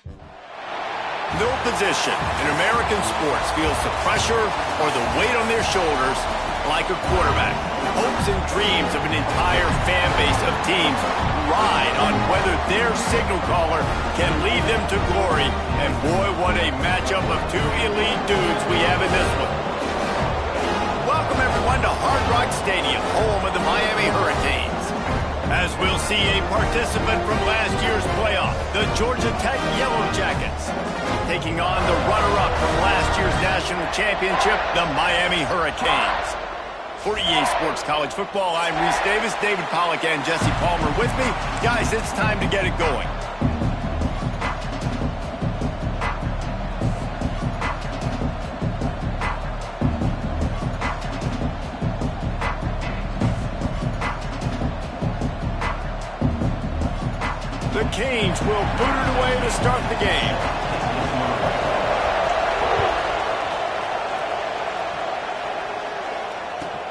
No position in American sports feels the pressure or the weight on their shoulders like a quarterback. Hopes and dreams of an entire fan base of teams ride on whether their signal caller can lead them to glory. And boy, what a matchup of two elite dudes we have in this one. Welcome everyone to Hard Rock Stadium, home of the Miami Hurricanes. As we'll see a participant from last year's playoff, the Georgia Tech Yellow Jackets, taking on the runner-up from last year's national championship, the Miami Hurricanes. For EA Sports College Football, I'm Reese Davis, David Pollack, and Jesse Palmer with me. Guys, it's time to get it going. The Canes will boot it away to start the game.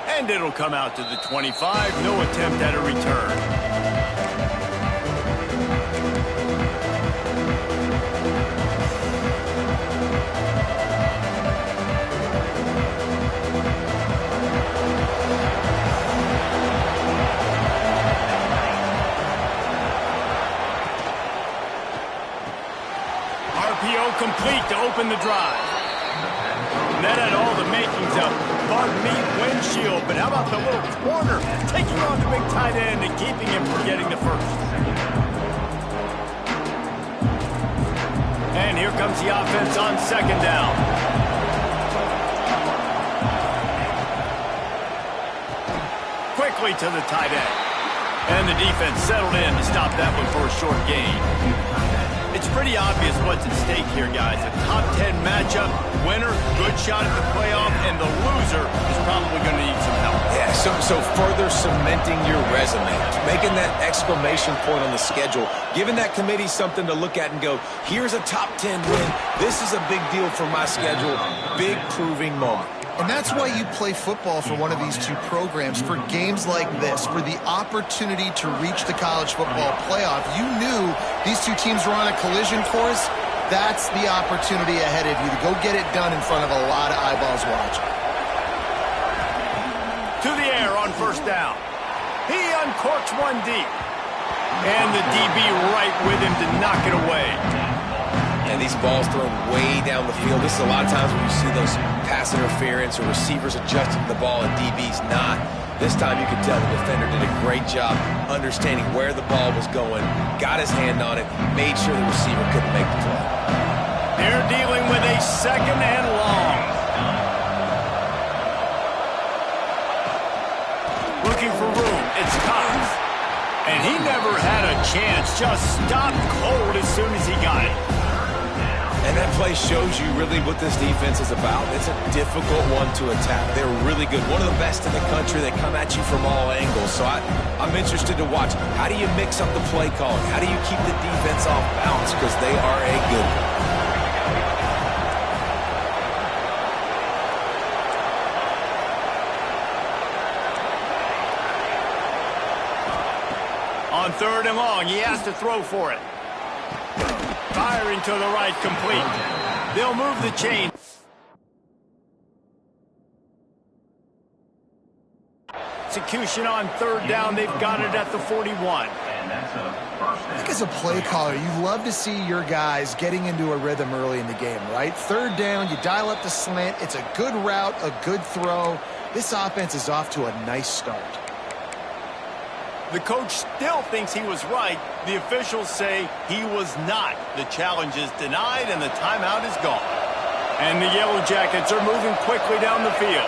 And it'll come out to the 25. No attempt at a return. RPO complete to open the drive. That had all the makings of bug meat windshield, but how about the little corner taking on the big tight end and keeping him from getting the first? And here comes the offense on second down. Quickly to the tight end. And the defense settled in to stop that one for a short gain. It's pretty obvious what's at stake here, guys. A top 10 matchup, winner, good shot at the playoff, and the loser is probably going to need some help. Yeah, so further cementing your resume, making that exclamation point on the schedule, giving that committee something to look at and go, here's a top 10 win. This is a big deal for my schedule. Big proving moment. And that's why you play football for one of these two programs, for games like this, for the opportunity to reach the college football playoff. You knew these two teams were on a collision course. That's the opportunity ahead of you to go get it done in front of a lot of eyeballs watching. To the air on first down. He uncorks one deep. And the DB right with him to knock it away. And these balls thrown way down the field. This is a lot of times when you see those pass interference or receivers adjusting the ball and DB's not. This time you could tell the defender did a great job understanding where the ball was going, got his hand on it, made sure the receiver couldn't make the play. They're dealing with a second and long. Looking for room. It's Cox. And he never had a chance. Just stopped cold as soon as he got it. And that play shows you really what this defense is about. It's a difficult one to attack. They're really good. One of the best in the country. They come at you from all angles. So I'm interested to watch. How do you mix up the play calling? How do you keep the defense off balance? Because they are a good one. On third and long, he has to throw for it. Firing to the right, complete. They'll move the chain. Execution on third down. They've got it at the 41. I think as a play caller, you love to see your guys getting into a rhythm early in the game, right? Third down, you dial up the slant. It's a good route, a good throw. This offense is off to a nice start. The coach still thinks he was right. The officials say he was not. The challenge is denied, and the timeout is gone. And the Yellow Jackets are moving quickly down the field.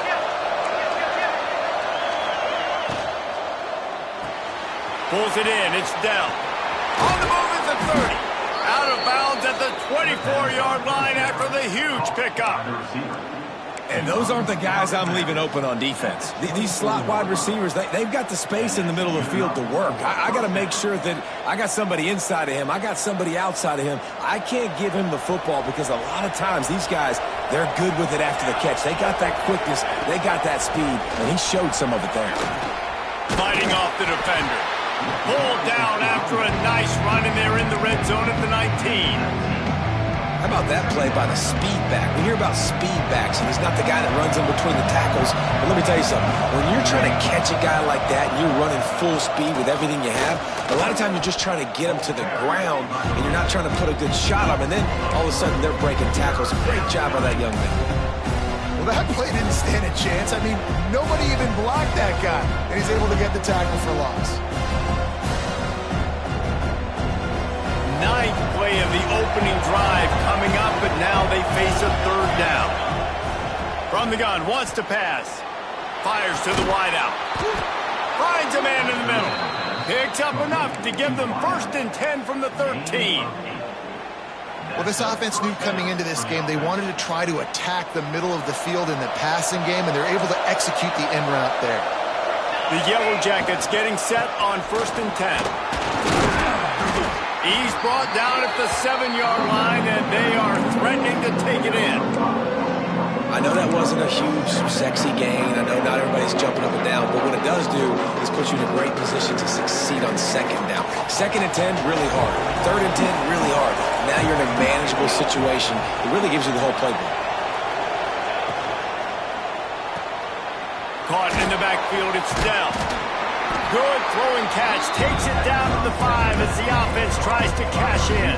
Pulls it in. It's Dell. On the move at the 30. Out of bounds at the 24-yard line after the huge pickup. And those aren't the guys I'm leaving open on defense. These slot wide receivers, they've got the space in the middle of the field to work. I got to make sure that I got somebody inside of him. I got somebody outside of him. I can't give him the football because a lot of times these guys, they're good with it after the catch. They got that quickness. They got that speed, and he showed some of it there. Fighting off the defender. Pulled down after a nice run, and they're in the red zone at the 19. How about that play by the speed back? We hear about speed backs, and he's not the guy that runs in between the tackles. But let me tell you something. When you're trying to catch a guy like that and you're running full speed with everything you have, a lot of times you're just trying to get him to the ground, and you're not trying to put a good shot on him. And then all of a sudden they're breaking tackles. Great job by that young man. Well, that play didn't stand a chance. I mean, nobody even blocked that guy, and he's able to get the tackle for loss. Ninth play of the opening drive coming up, but now they face a third down. From the gun, wants to pass. Fires to the wideout. Finds a man in the middle. Picks up enough to give them 1st and 10 from the 13. Well, this offense knew coming into this game they wanted to try to attack the middle of the field in the passing game, and they're able to execute the end route there. The Yellow Jackets getting set on 1st and 10. He's brought down at the 7-yard line, and they are threatening to take it in. I know that wasn't a huge, sexy gain. I know not everybody's jumping up and down, but what it does do is put you in a great position to succeed on 2nd down. 2nd and 10, really hard. 3rd and 10, really hard. Now you're in a manageable situation. It really gives you the whole playbook. Caught in the backfield, it's Dell. Good throwing catch, takes it down to the 5 as the offense tries to cash in.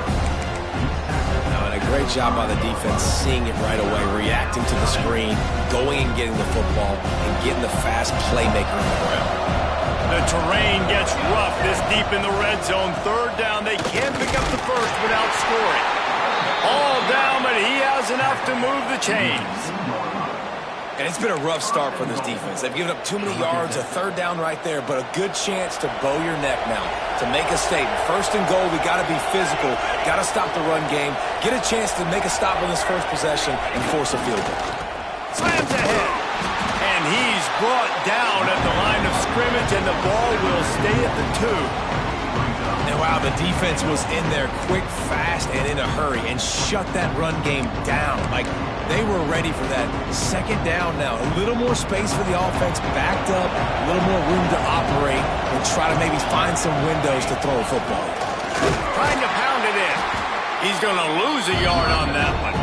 And a great job by the defense, seeing it right away, reacting to the screen, going and getting the football, and getting the fast playmaker on the ground. The terrain gets rough this deep in the red zone. 3rd down, they can't pick up the 1st without scoring. All down, but he has enough to move the chains. And it's been a rough start for this defense. They've given up too many yards, a 3rd down right there, but a good chance to bow your neck now, to make a statement. 1st and goal, we got to be physical, got to stop the run game, get a chance to make a stop on this 1st possession, and force a field goal. Slams ahead, and he's brought down at the line of scrimmage, and the ball will stay at the 2. And wow, the defense was in there quick, fast, and in a hurry, and shut that run game down. Like, they were ready for that. 2nd down now. A little more space for the offense, backed up, a little more room to operate, and try to maybe find some windows to throw a football. Trying to pound it in. He's going to lose a yard on that one.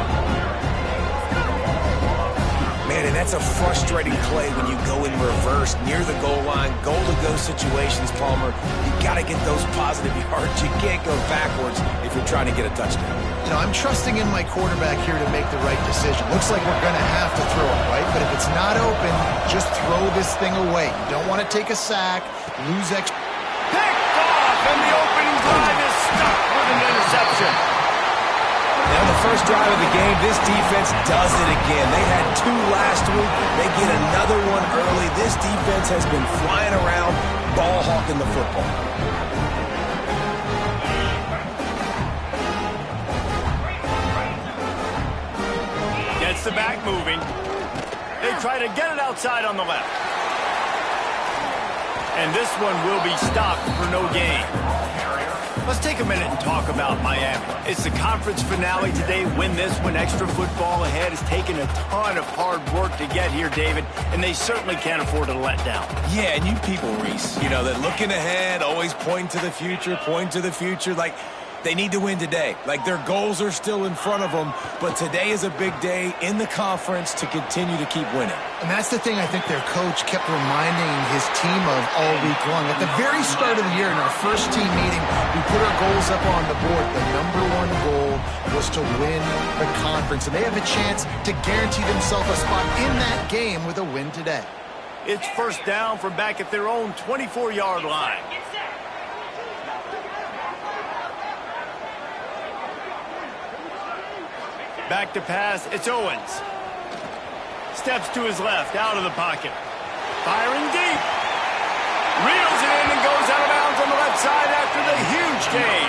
Man, and that's a frustrating play when you go in reverse near the goal line, goal-to-go situations, Palmer. You got to get those positive yards. You can't go backwards if you're trying to get a touchdown. You know, I'm trusting in my quarterback here to make the right decision. Looks like we're going to have to throw it, right? But if it's not open, just throw this thing away. You don't want to take a sack, lose extra. Picked off, and the opening drive is stuck with an interception. Now, the 1st drive of the game, this defense does it again. They had 2 last week. They get another one early. This defense has been flying around, ball hawking the football. Gets the back moving. They try to get it outside on the left. And this one will be stopped for no gain. Let's take a minute and talk about Miami. It's the conference finale today. Win this one. Extra football ahead. Has taken a ton of hard work to get here, David, and they certainly can't afford to let down. Yeah, and you people, Reese, you know, that looking ahead, always pointing to the future, like they need to win today. Like their goals are still in front of them, but today is a big day in the conference to continue to keep winning. And that's the thing I think their coach kept reminding his team of all week long. At the very start of the year in our first team meeting, we put our goals up on the board. The #1 goal was to win the conference, and they have a chance to guarantee themselves a spot in that game with a win today. It's 1st down from back at their own 24-yard line. Back to pass, it's Owens. Steps to his left, out of the pocket. Firing deep. Reels it in and goes out of bounds on the left side after the huge gain.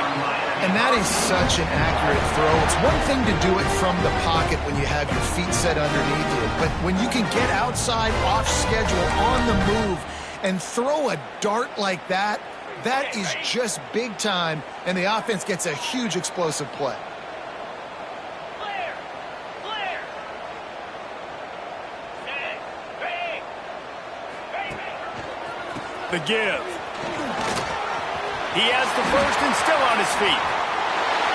And that is such an accurate throw. It's one thing to do it from the pocket when you have your feet set underneath you, but when you can get outside, off schedule, on the move, and throw a dart like that, that is just big time, and the offense gets a huge explosive play. The give. He has the 1st and still on his feet.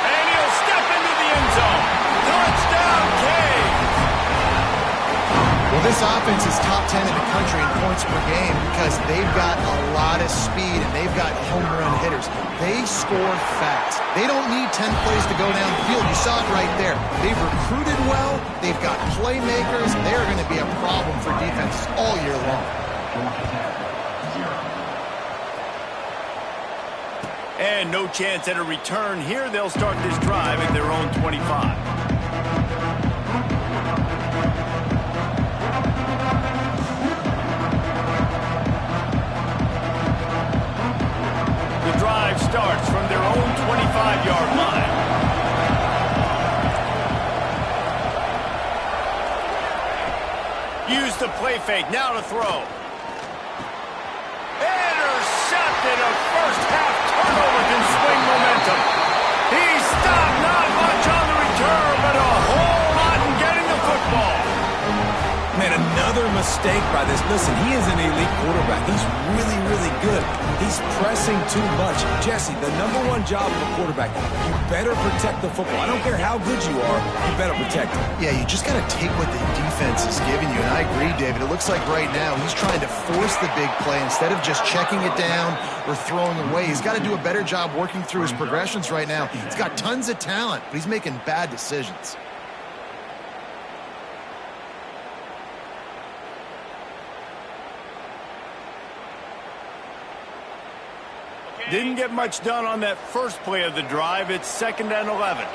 And he'll step into the end zone. Well, this offense is top 10 in the country in points per game because they've got a lot of speed and they've got home run hitters. They score fast. They don't need 10 plays to go downfield. You saw it right there. They've recruited well. They've got playmakers. They're going to be a problem for defenses all year long. And no chance at a return here. They'll start this drive at their own 25. The drive starts from their own 25-yard line. Use the play fake. Now to throw. Intercepted. A first-half turnover can swing momentum. He stopped. Not much on the return, but a whole lot in getting the football. Man, another mistake by this. Listen, he is an elite quarterback. He's really, really good. He's pressing too much. Jesse, the #1 job of a quarterback, you better protect the football. I don't care how good you are, you better protect it. Yeah, you just got to take what the defense is giving you. And I agree, David. It looks like right now he's trying to force the big play instead of just checking it down or throwing away. He's got to do a better job working through his progressions right now. He's got tons of talent, but he's making bad decisions. Didn't get much done on that first play of the drive. It's 2nd and 11.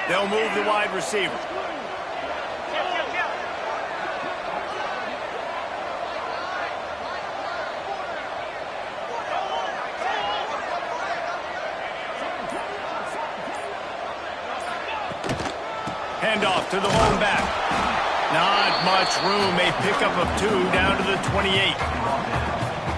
They'll move the wide receiver. Handoff to the lone back. Not much room. A pickup of 2 down to the 28.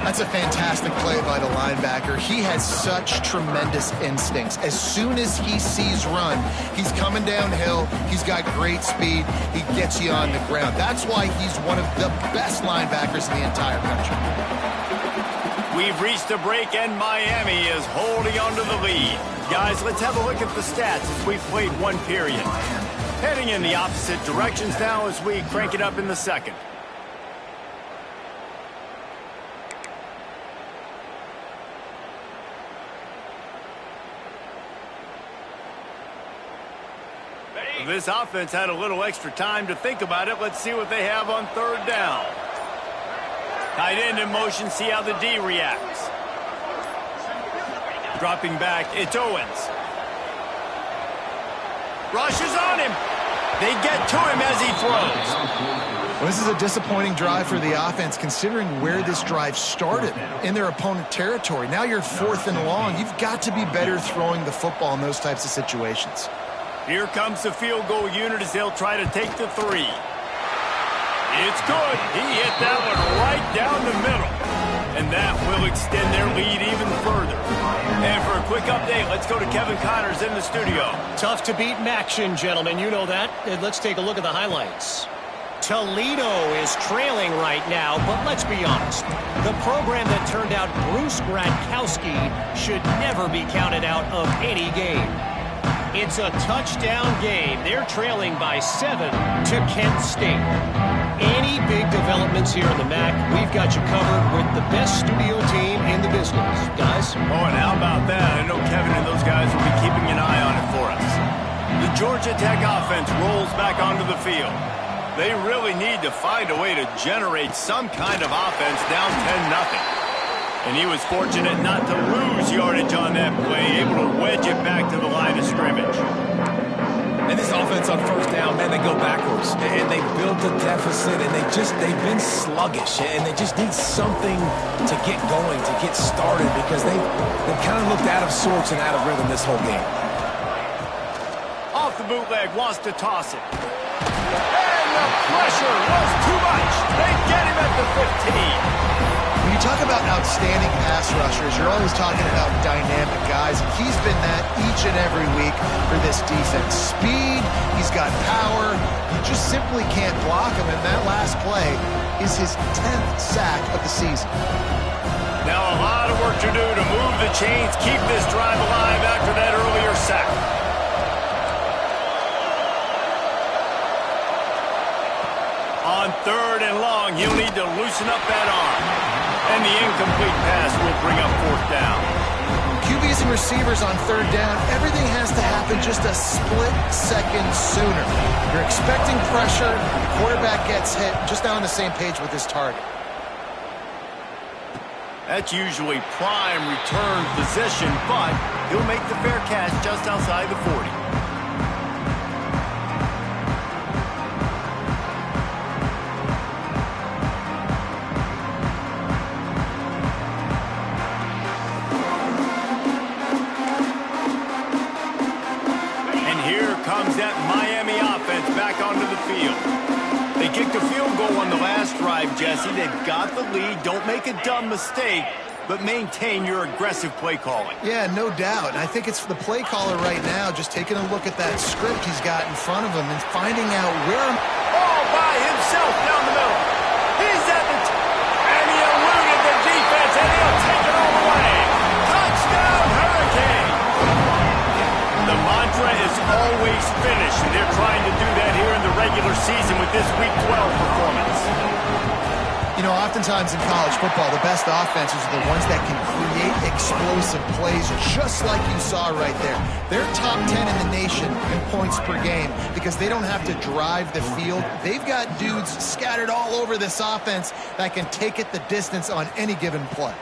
That's a fantastic play by the linebacker. He has such tremendous instincts. As soon as he sees run, he's coming downhill. He's got great speed. He gets you on the ground. That's why he's one of the best linebackers in the entire country. We've reached a break, and Miami is holding on to the lead. Guys, let's have a look at the stats as we've played one period. Heading in the opposite directions now as we crank it up in the second. This offense had a little extra time to think about it. Let's see what they have on 3rd down. Tight end in motion, see how the D reacts. Dropping back, it's Owens. Rushes on him. They get to him as he throws. Well, this is a disappointing drive for the offense considering where this drive started in their opponent territory. Now you're 4th and long. You've got to be better throwing the football in those types of situations. Here comes the field goal unit as they'll try to take the 3. It's good. He hit that one right down the middle. And that will extend their lead even further. And for a quick update, let's go to Kevin Connors in the studio. Tough to beat Maction, gentlemen. You know that. And let's take a look at the highlights. Toledo is trailing right now, but let's be honest. The program that turned out Bruce Gradkowski should never be counted out of any game. It's a touchdown game. They're trailing by 7 to Kent State. Any big developments here in the MAC, we've got you covered with the best studio team in the business. Guys? Oh, and how about that? I know Kevin and those guys will be keeping an eye on it for us. The Georgia Tech offense rolls back onto the field. They really need to find a way to generate some kind of offense down 10-0. And he was fortunate not to lose yardage on that play, able to wedge it back to the line of scrimmage. And this offense on 1st down, man, they go backwards. And they built a deficit, and they've been sluggish. And they just need something to get going, to get started, because they've kind of looked out of sorts and out of rhythm this whole game. Off the bootleg, wants to toss it. And the pressure was too much. They get him at the 15. When you talk about outstanding pass rushers, you're always talking about dynamic guys. And he's been that each and every week for this defense. Speed, he's got power. You just simply can't block him. And that last play is his 10th sack of the season. Now a lot of work to do to move the chains, keep this drive alive after that earlier sack. messing up that arm. And the incomplete pass will bring up fourth down. QBs and receivers on third down, everything has to happen just a split second sooner. You're expecting pressure, the quarterback gets hit, just not on the same page with his target. That's usually prime return position, but he'll make the fair catch just outside the 40. And here comes that Miami offense back onto the field. They kicked a field goal on the last drive, Jesse. They've got the lead. Don't make a dumb mistake, but maintain your aggressive play calling. Yeah, no doubt. And I think it's the play caller right now just taking a look at that script he's got in front of him and finding out where... All by himself down the middle. He's at the... and he eluded the defense, and he'll take it all the way. Touchdown, Hurricane! The mantra is always finish, and they're trying to do that here in the regular season with this Week 12 performance. You know, oftentimes in college football, the best offenses are the ones that can create explosive plays just like you saw right there. They're top 10 in the nation in points per game because they don't have to drive the field. They've got dudes scattered all over this offense that can take it the distance on any given play.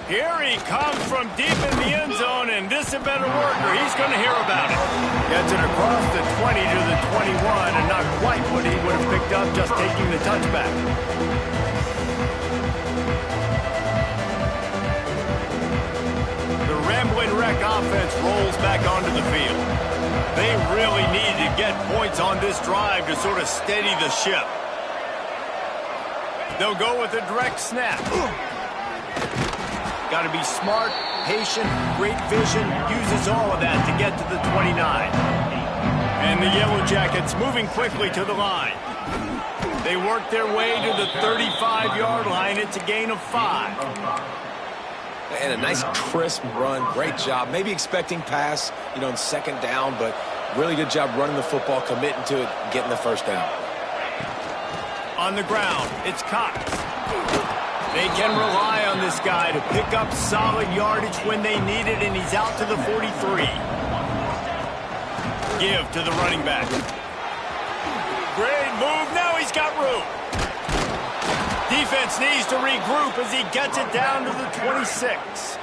Here he comes from deep in the end zone, and this a better worker. He's going to hear about it. Gets it across the 20 to the 21, and not quite what he would have picked up just taking the touchback. The Rambling Wreck offense rolls back onto the field. They really need to get points on this drive to sort of steady the ship. They'll go with a direct snap. Got to be smart, patient, great vision, uses all of that to get to the 29. And the Yellow Jackets moving quickly to the line. They work their way to the 35-yard line. It's a gain of 5. And a nice crisp run. Great job. Maybe expecting pass, you know, in second down, but really good job running the football, committing to it, getting the first down. On the ground, it's Cox. They can rely on this guy to pick up solid yardage when they need it, and he's out to the 43. Give to the running back. Great move. Now he's got room. Defense needs to regroup as he gets it down to the 26.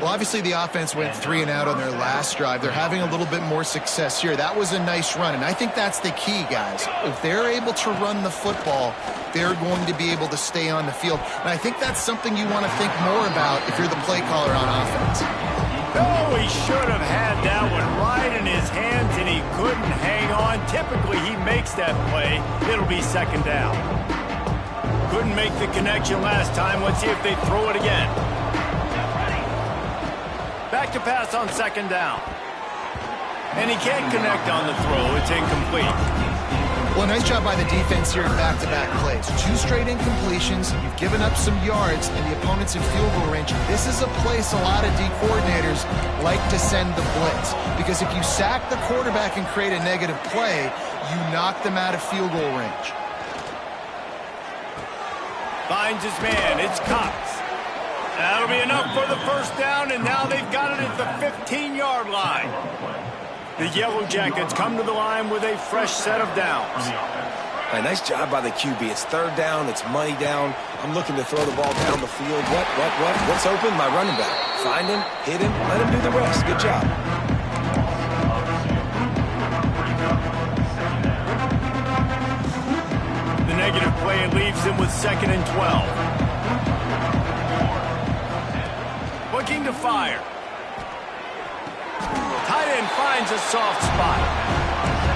Well, obviously the offense went 3 and out on their last drive. They're having a little bit more success here. That was a nice run, and I think that's the key, guys. If they're able to run the football, they're going to be able to stay on the field. And I think that's something you want to think more about if you're the play caller on offense. Oh, he should have had that one right in his hands, and he couldn't hang on. Typically, he makes that play. It'll be second down. Couldn't make the connection last time. Let's see if they throw it again. Back to pass on second down. And he can't connect on the throw. It's incomplete. Well, nice job by the defense here in back-to-back plays. 2 straight incompletions. You've given up some yards, and the opponent's in field goal range. This is a place a lot of D coordinators like to send the blitz. Because if you sack the quarterback and create a negative play, you knock them out of field goal range. Finds his man. It's Cox. That'll be enough for the first down, and now they've got it at the 15-yard line. The Yellow Jackets come to the line with a fresh set of downs. Right, nice job by the QB. It's third down. It's money down. I'm looking to throw the ball down the field. What? What's open? My running back. Find him, hit him, let him do the rest. Good job. The negative play leaves him with 2nd and 12. Looking to fire. Tight end finds a soft spot.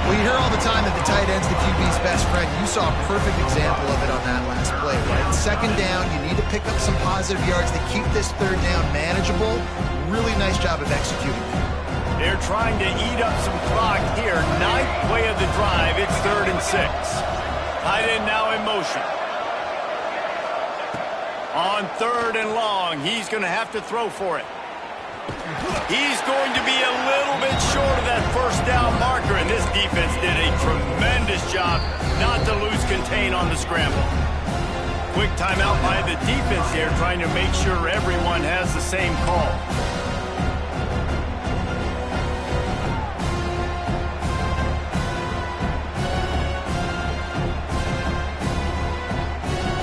Well, you hear all the time that the tight end's the QB's best friend. You saw a perfect example of it on that last play, right? Second down, you need to pick up some positive yards to keep this third down manageable. Really nice job of executing. They're trying to eat up some clock here. 9th play of the drive. It's 3rd and 6. Tight end now in motion. On 3rd and long, he's going to have to throw for it. He's going to be a little bit short of that first down marker, and this defense did a tremendous job not to lose contain on the scramble. Quick timeout by the defense here, trying to make sure everyone has the same call.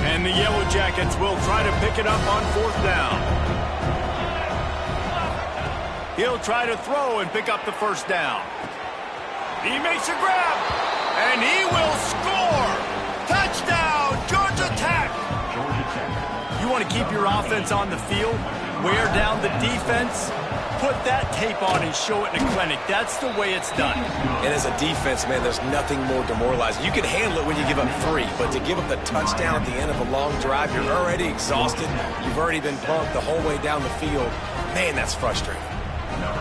And the Yellow Jackets will try to pick it up on 4th down. He'll try to throw and pick up the 1st down. He makes a grab, and he will score! Touchdown, Georgia Tech! You want to keep your offense on the field, wear down the defense, put that tape on and show it in a clinic. That's the way it's done. And as a defense, man, there's nothing more demoralizing. You can handle it when you give up 3, but to give up the touchdown at the end of a long drive, you're already exhausted. You've already been bumped the whole way down the field. Man, that's frustrating.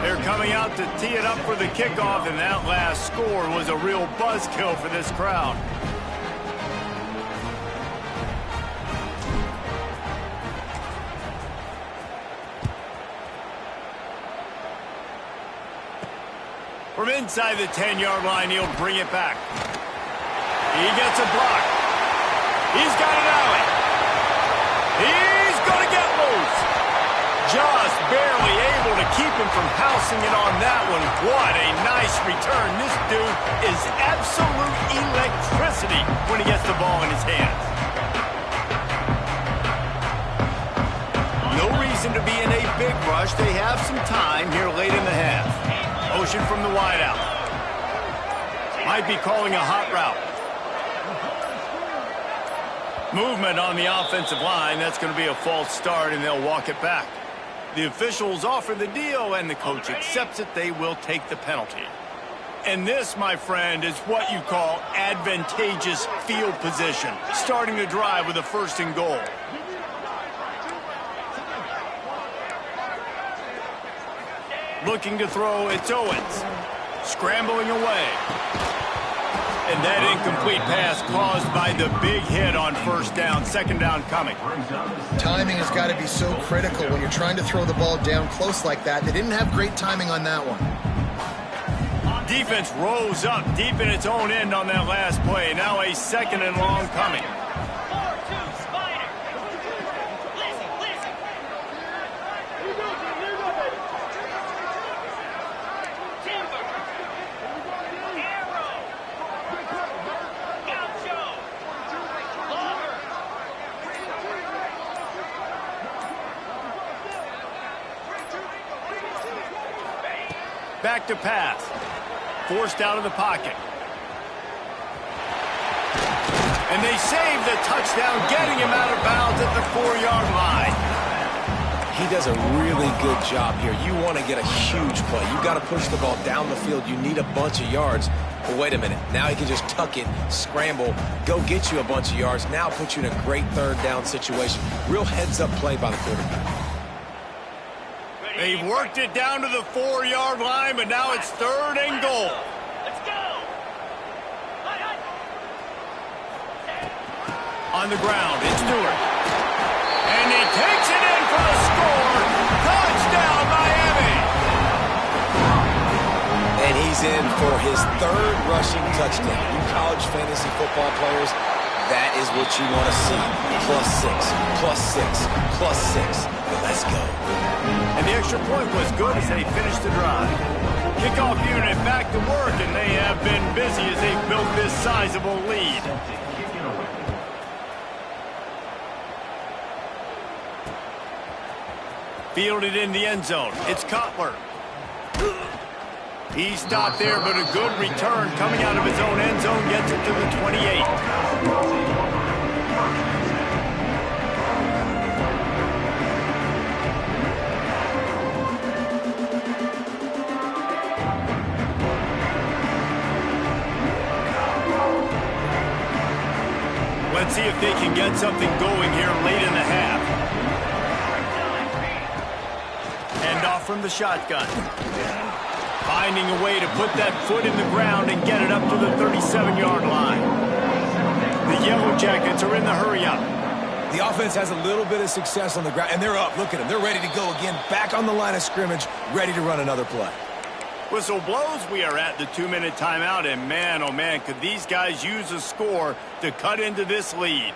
They're coming out to tee it up for the kickoff, and that last score was a real buzzkill for this crowd. From inside the 10-yard line, he'll bring it back. He gets a block. He's got an alley. He's going to get loose. Just barely able to keep him from housing it on that one. What a nice return. This dude is absolute electricity when he gets the ball in his hands. No reason to be in a big rush. They have some time here late in the half. Motion from the wideout. Might be calling a hot route. Movement on the offensive line. That's going to be a false start, and they'll walk it back. The officials offer the deal, and the coach accepts it. They will take the penalty. And this, my friend, is what you call advantageous field position. Starting the drive with a 1st and goal. Looking to throw, it's Owens. Scrambling away. And that incomplete pass caused by the big hit on 1st down. 2nd down coming. Timing has got to be so critical when you're trying to throw the ball down close like that. They didn't have great timing on that one. Defense rose up deep in its own end on that last play. Now a 2nd and long coming. Back to pass. Forced out of the pocket. And they save the touchdown, getting him out of bounds at the 4-yard line. He does a really good job here. You want to get a huge play. You got to push the ball down the field. You need a bunch of yards. But wait a minute. Now he can just tuck it, scramble, go get you a bunch of yards. Now put you in a great 3rd down situation. Real heads-up play by the quarterback. They've worked it down to the 4-yard line, but now it's 3rd and goal. Let's go. On the ground, it's Stewart. And he takes it in for a score. Touchdown, Miami. And he's in for his 3rd rushing touchdown. You college fantasy football players, that is what you want to see. +6, +6, +6. Let's go. And the extra point was good as they finished the drive. Kickoff unit back to work, and they have been busy as they've built this sizable lead. Fielded in the end zone. It's Cutler. He stopped there, but a good return coming out of his own end zone gets it to the 28. Let's see if they can get something going here late in the half. End off from the shotgun. Finding a way to put that foot in the ground and get it up to the 37-yard line. The Yellow Jackets are in the hurry-up. The offense has a little bit of success on the ground, and they're up. Look at them. They're ready to go again, back on the line of scrimmage, ready to run another play. Whistle blows. We are at the 2-minute timeout, and man, oh man, could these guys use a score to cut into this lead.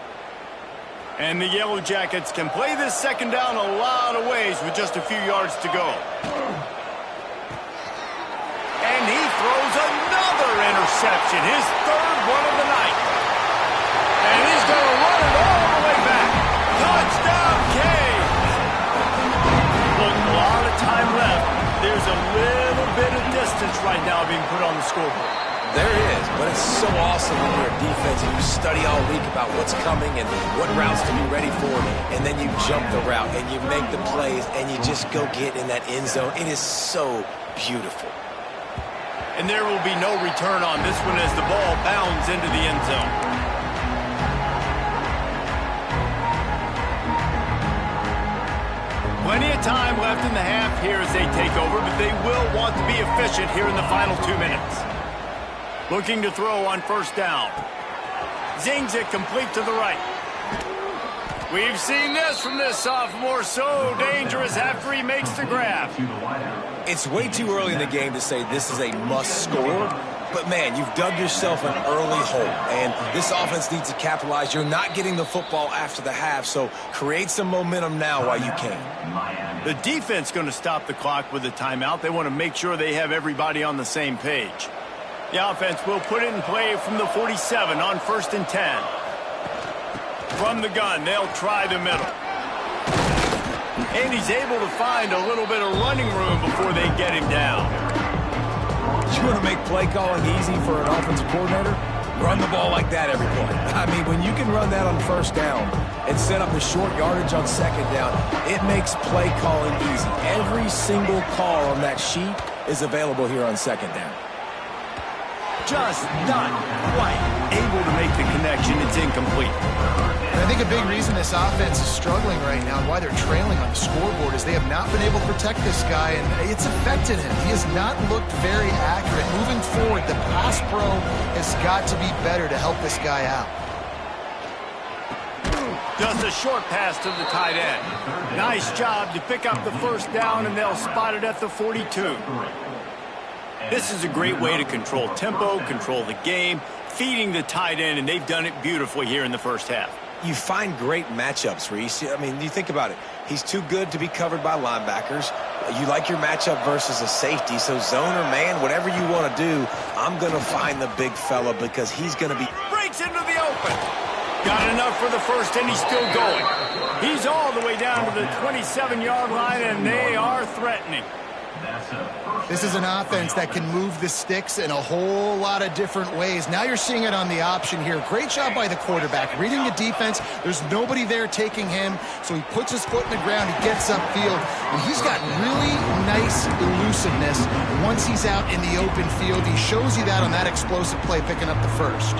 And the Yellow Jackets can play this second down a lot of ways with just a few yards to go. And he throws another interception, his third one of the night. And he's going to run it all the way back. Touchdown, Kay! Look, a lot of time left. There's a little bit of distance right now being put on the scoreboard. There is, but it's so awesome when you're a defense and you study all week about what's coming and what routes to be ready for, and then you jump the route and you make the plays and you just go get in that end zone. It is so beautiful. And there will be no return on this one as the ball bounds into the end zone. Plenty of time left in the half here as they take over, but they will want to be efficient here in the final 2 minutes. Looking to throw on first down. Zings it complete to the right. We've seen this from this sophomore, so dangerous after he makes the grab. It's way too early in the game to say this is a must score, but man, you've dug yourself an early hole, and this offense needs to capitalize. You're not getting the football after the half, so create some momentum now while you can. The defense going to stop the clock with a timeout. They want to make sure they have everybody on the same page. The offense will put it in play from the 47 on 1st and 10. From the gun, they'll try the middle. And he's able to find a little bit of running room before they get him down. You want to make play calling easy for an offensive coordinator? Run the ball like that every play. I mean, when you can run that on first down and set up the short yardage on second down, it makes play calling easy. Every single call on that sheet is available here on second down. Just not quite able to make the connection. It's incomplete. And I think a big reason this offense is struggling right now and why they're trailing on the scoreboard is they have not been able to protect this guy, and it's affected him. He has not looked very accurate. Moving forward, the pass pro has got to be better to help this guy out. Just a short pass to the tight end. Nice job to pick up the first down, and they'll spot it at the 42. This is a great way to control tempo, control the game, feeding the tight end, and they've done it beautifully here in the first half. You find great matchups, Reese. I mean, you think about it. He's too good to be covered by linebackers. You like your matchup versus a safety, so zone or man, whatever you want to do, I'm going to find the big fella because he's going to be... Breaks into the open. Got enough for the first, and he's still going. He's all the way down to the 27-yard line, and they are threatening. This is an offense that can move the sticks in a whole lot of different ways. Now you're seeing it on the option here. Great job by the quarterback. Reading the defense, there's nobody there taking him, so he puts his foot in the ground, he gets upfield, and he's got really nice elusiveness. Once he's out in the open field, he shows you that on that explosive play, picking up the first.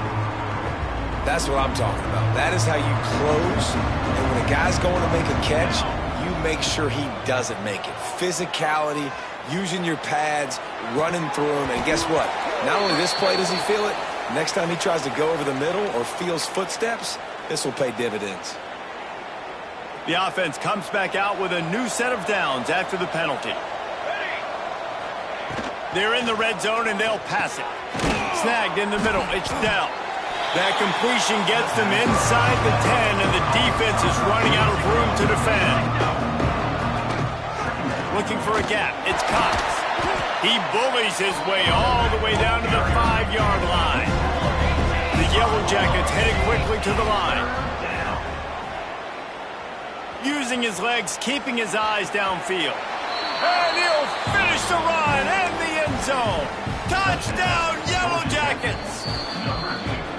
That's what I'm talking about. That is how you close, and when a guy's going to make a catch, you make sure he doesn't make it. Physicality, using your pads, running through them, and guess what? Not only this play does he feel it, next time he tries to go over the middle or feels footsteps, this will pay dividends. The offense comes back out with a new set of downs after the penalty. They're in the red zone, and they'll pass it. Snagged in the middle. It's Dell. That completion gets them inside the 10, and the defense is running out of room to defend. Looking for a gap. It's Cox. He bullies his way all the way down to the 5-yard line. The Yellow Jackets heading quickly to the line. Using his legs, keeping his eyes downfield. And he'll finish the run and the end zone. Touchdown, Yellow Jackets!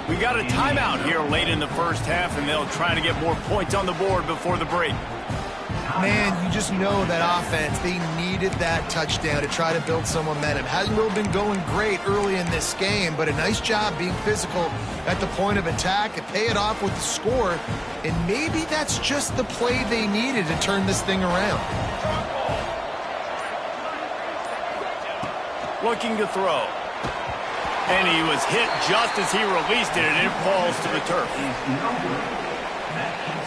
We got a timeout here late in the first half, and they'll try to get more points on the board before the break. Man, you just know that offense, they needed that touchdown to try to build some momentum. Hasn't really been going great early in this game, but a nice job being physical at the point of attack and pay it off with the score. And maybe that's just the play they needed to turn this thing around. Looking to throw. And he was hit just as he released it, and it falls to the turf.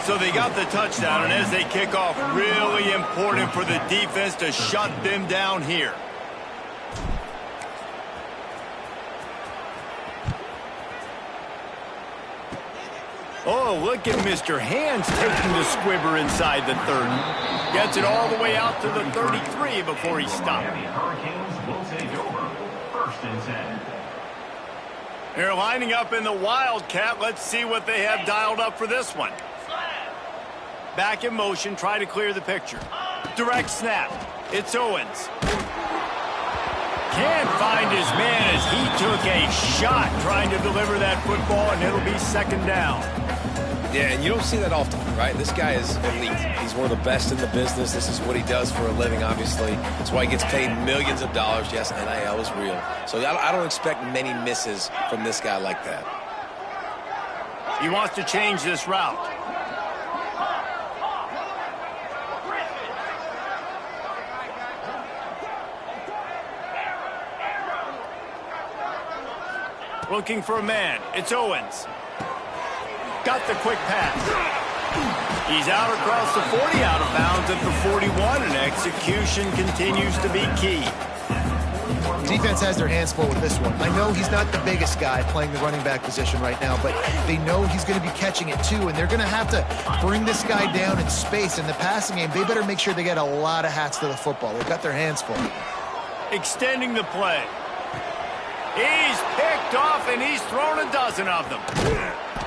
So they got the touchdown, and as they kick off, really important for the defense to shut them down here. Oh, look at Mr. Hands taking the squibber inside the 30. Gets it all the way out to the 33 before he stopped. Hurricanes will take over. 1st and 10. They're lining up in the Wildcat. Let's see what they have dialed up for this one. Back in motion, try to clear the picture. Direct snap. It's Owens. Can't find his man as he took a shot trying to deliver that football, and it'll be 2nd down. Yeah, and you don't see that often, right? This guy is elite. He's one of the best in the business. This is what he does for a living, obviously. That's why he gets paid millions of dollars. Yes, NIL is real. So I don't expect many misses from this guy like that. He wants to change this route. Looking for a man. It's Owens. Got the quick pass. He's out across the 40, out of bounds at the 41, and execution continues to be key. Defense has their hands full with this one. I know he's not the biggest guy playing the running back position right now, but they know he's going to be catching it too, and they're going to have to bring this guy down in space. In the passing game, they better make sure they get a lot of hats to the football. They've got their hands full. Extending the play. He's picked off, and he's thrown a dozen of them.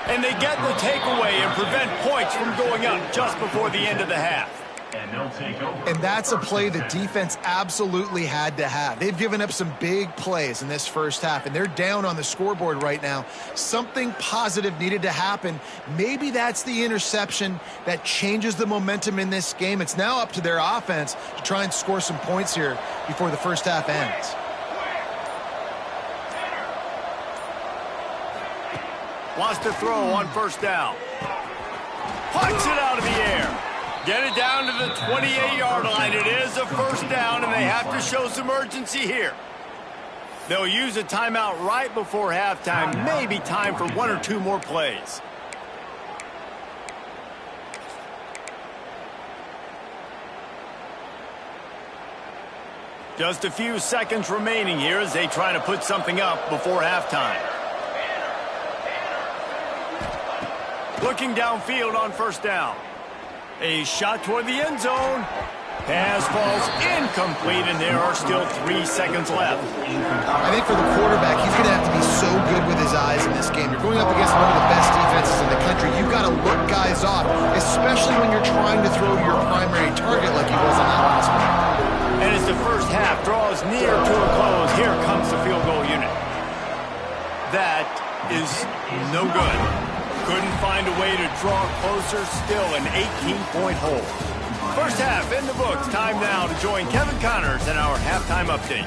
And they get the takeaway and prevent points from going up just before the end of the half. And they'll take over. And that's a play the defense absolutely had to have. They've given up some big plays in this first half, and they're down on the scoreboard right now. Something positive needed to happen. Maybe that's the interception that changes the momentum in this game. It's now up to their offense to try and score some points here before the first half ends. Wants to throw on 1st down. Punts it out of the air. Get it down to the 28-yard line. It is a 1st down, and they have to show some urgency here. They'll use a timeout right before halftime. Maybe time for 1 or 2 more plays. Just a few seconds remaining here as they try to put something up before halftime. Looking downfield on 1st down. A shot toward the end zone. Pass falls incomplete, and there are still 3 seconds left. I think for the quarterback, he's going to have to be so good with his eyes in this game. You're going up against one of the best defenses in the country. You've got to look guys off, especially when you're trying to throw to your primary target like he was on that last one. And as the first half draws near to a close, here comes the field goal unit. That is no good. Couldn't find a way to draw closer. Still an 18-point hole. First half in the books. Time now to join Kevin Connors in our halftime update.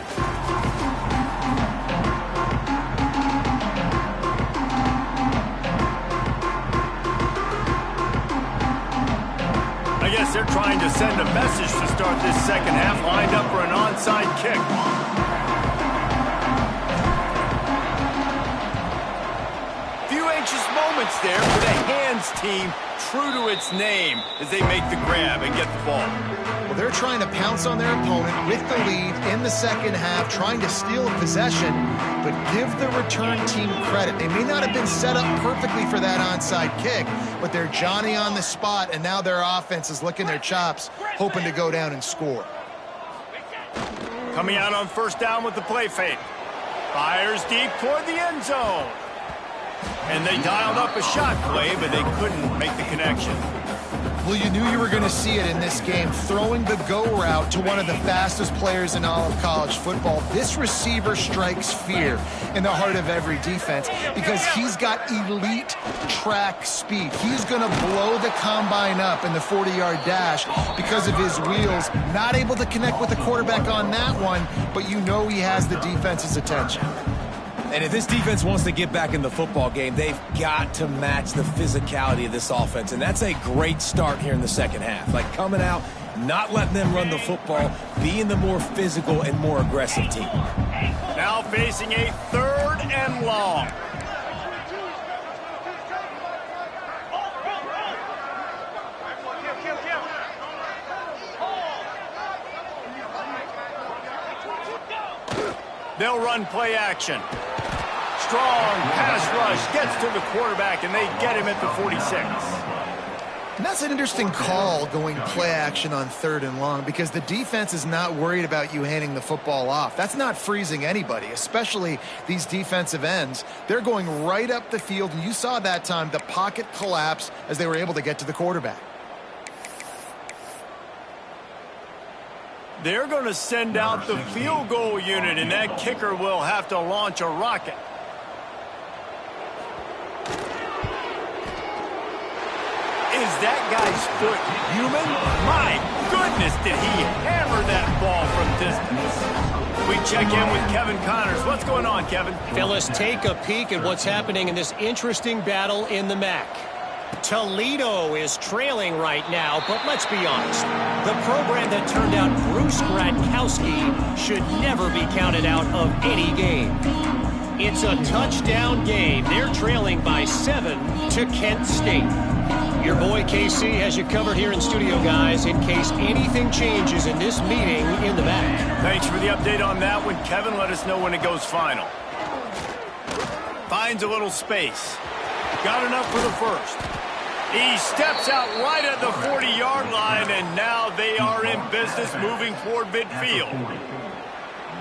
I guess they're trying to send a message to start this second half. Lined up for an onside kick. Moments there for the Hands team, true to its name as they make the grab and get the ball. Well, they're trying to pounce on their opponent with the lead in the second half, trying to steal a possession, but give the return team credit. They may not have been set up perfectly for that onside kick, but they're Johnny on the spot, and now their offense is licking their chops, hoping to go down and score. Coming out on 1st down with the play fake. Fires deep toward the end zone. And they dialed up a shot play, but they couldn't make the connection. Well, you knew you were going to see it in this game. Throwing the go route to one of the fastest players in all of college football. This receiver strikes fear in the heart of every defense because he's got elite track speed. He's going to blow the combine up in the 40-yard dash because of his wheels. Not able to connect with the quarterback on that one, but you know he has the defense's attention. And if this defense wants to get back in the football game, they've got to match the physicality of this offense. And that's a great start here in the second half. Like coming out, not letting them run the football, being the more physical and more aggressive team. Now facing a 3rd and long. They'll run play action. strong pass rush gets to the quarterback, and they get him at the 46. And that's an interesting call, going play action on 3rd and long, because the defense is not worried about you handing the football off. That's not freezing anybody, especially these defensive ends. They're going right up the field, and you saw that time the pocket collapse as they were able to get to the quarterback. They're going to send out the field goal unit, and that kicker will have to launch a rocket. Is that guy's foot human? My goodness, did he hammer that ball from distance. We check in with Kevin Connors. What's going on, Kevin? Fellas, take a peek at what's happening in this interesting battle in the MAC. Toledo is trailing right now, but let's be honest. The program that turned out Bruce Gradkowski should never be counted out of any game. It's a touchdown game. They're trailing by 7 to Kent State. Your boy KC has you covered here in studio, guys, in case anything changes in this meeting in the MAC. Thanks for the update on that one, Kevin. Let us know when it goes final. Finds a little space. Got enough for the first. He steps out right at the 40-yard line, and now they are in business moving toward midfield.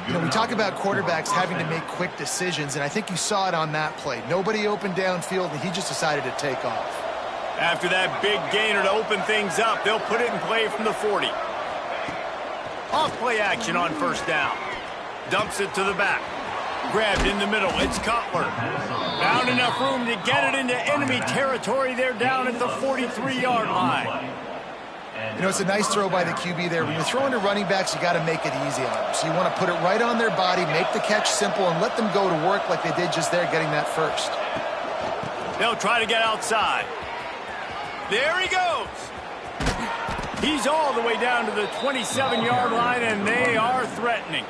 You know, we talk about quarterbacks having to make quick decisions, and I think you saw it on that play. Nobody opened downfield, and he just decided to take off. After that big gainer to open things up, they'll put it in play from the 40. Off play action on 1st down. Dumps it to the back. Grabbed in the middle. It's Cutler. Found enough room to get it into enemy territory. They're down at the 43-yard line. You know, it's a nice throw by the QB there. When you're throwing to running backs, you got to make it easy on them. So you want to put it right on their body, make the catch simple, and let them go to work like they did just there, getting that first. They'll try to get outside. There he goes. He's all the way down to the 27-yard line, and they are threatening.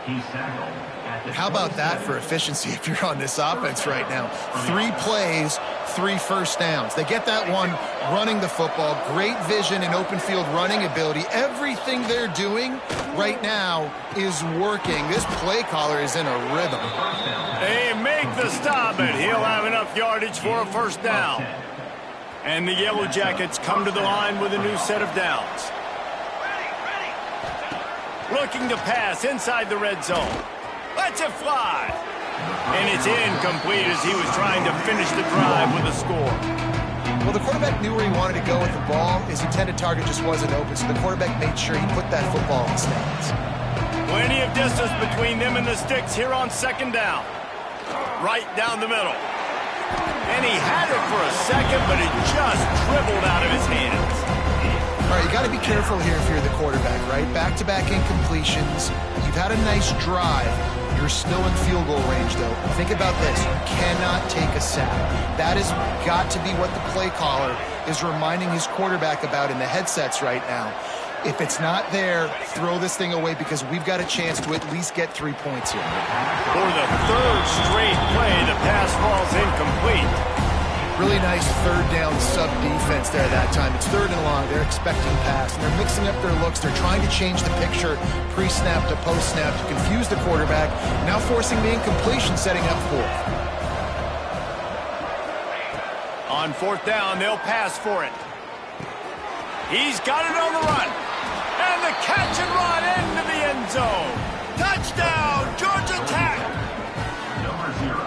How about that for efficiency if you're on this offense right now? 3 plays, 3 first downs. They get that one running the football, great vision and open field running ability. Everything they're doing right now is working. This play caller is in a rhythm. They make the stop, and he'll have enough yardage for a first down. And the Yellow Jackets come to the line with a new set of downs. Looking to pass inside the red zone. Lets it fly. And it's incomplete as he was trying to finish the drive with a score. Well, the quarterback knew where he wanted to go with the ball. His intended target just wasn't open, so the quarterback made sure he put that football in the stands. Plenty of distance between them and the sticks here on 2nd down. Right down the middle. And he had it for a second, but it just dribbled out of his hands. All right, you got to be careful here if you're the quarterback, right? Back-to-back incompletions. You've had a nice drive. You're still in field goal range, though. Think about this. You cannot take a sack. That has got to be what the play caller is reminding his quarterback about in the headsets right now. If it's not there, throw this thing away because we've got a chance to at least get 3 points here. For the 3rd straight play, the pass falls incomplete. Really nice 3rd down sub-defense there that time. It's 3rd and long. They're expecting pass, and they're mixing up their looks. They're trying to change the picture pre-snap to post-snap to confuse the quarterback, now forcing the incompletion, setting up 4th. On 4th down, they'll pass for it. He's got it on the run. And the catch and run into the end zone. Touchdown, Georgia Tech.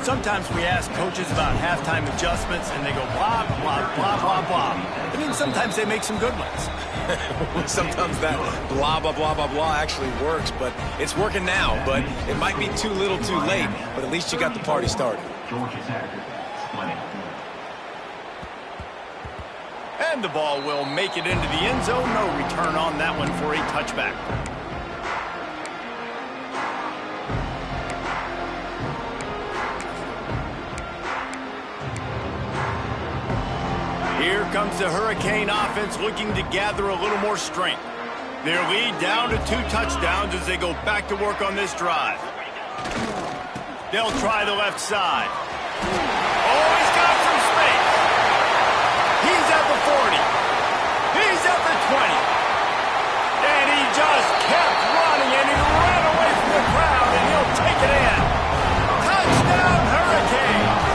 Sometimes we ask coaches about halftime adjustments, and they go blah, blah, blah, blah, blah. I mean, sometimes they make some good ones. Sometimes that blah, blah, blah, blah, blah actually works, but it's working now. But it might be too little too late, but at least you got the party started. Georgia Tech, 20. And the ball will make it into the end zone. No return on that one for a touchback. Here comes the Hurricane offense looking to gather a little more strength. Their lead down to 2 touchdowns as they go back to work on this drive. They'll try the left side. Oh, he's got some space. He's at the 40. He's at the 20. And he just kept running, and he ran away from the crowd, and he'll take it in. Touchdown, Hurricane.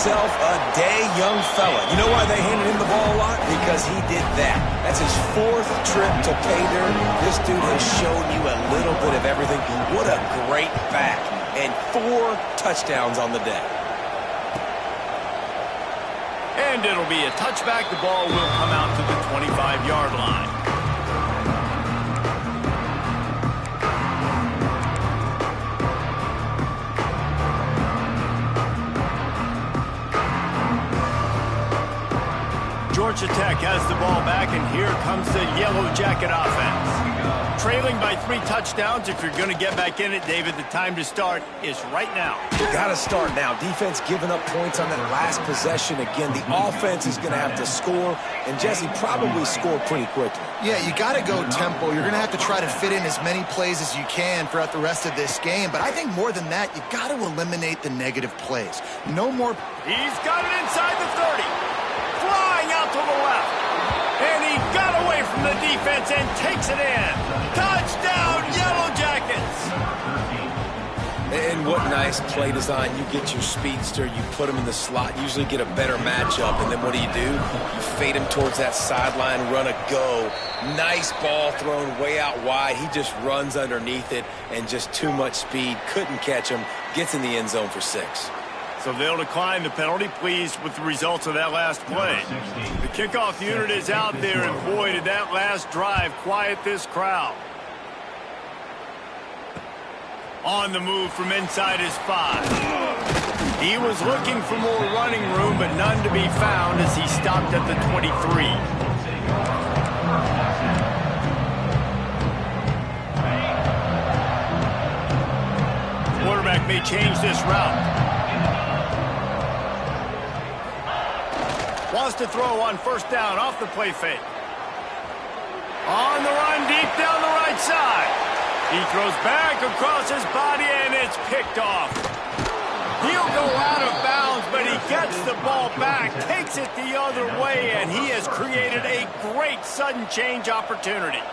himself a day young fella. You know why they handed him the ball a lot? Because he did that. That's his 4th trip to pay dirt. This dude has shown you a little bit of everything. What a great back. And 4 touchdowns on the day. And it'll be a touchback. The ball will come out to the 25-yard line. Georgia Tech has the ball back, and here comes the Yellow Jacket offense. Trailing by 3 touchdowns. If you're going to get back in it, David, the time to start is right now. You got to start now. Defense giving up points on that last possession. Again, the offense is going to have to score, and Jesse probably score pretty quickly. Yeah, you got to go tempo. You're going to have to try to fit in as many plays as you can throughout the rest of this game. But I think more than that, you got to eliminate the negative plays. No more. He's got it inside the 30. Flying out to the left. And he got away from the defense and takes it in. Touchdown, Yellow Jackets. And what nice play design. You get your speedster, you put him in the slot, usually get a better matchup, and then what do? You fade him towards that sideline, run a go. Nice ball thrown way out wide. He just runs underneath it, and just too much speed. Couldn't catch him. Gets in the end zone for 6. So they'll decline the penalty, pleased with the results of that last play. The kickoff unit is out there, and boy, did that last drive quiet this crowd. On the move from inside his 5. He was looking for more running room, but none to be found as he stopped at the 23. Quarterback may change this route. Wants to throw on first down off the play fake. On the run deep down the right side. He throws back across his body, and it's picked off. He'll go out of bounds, but he gets the ball back, takes it the other way, and he has created a great sudden change opportunity.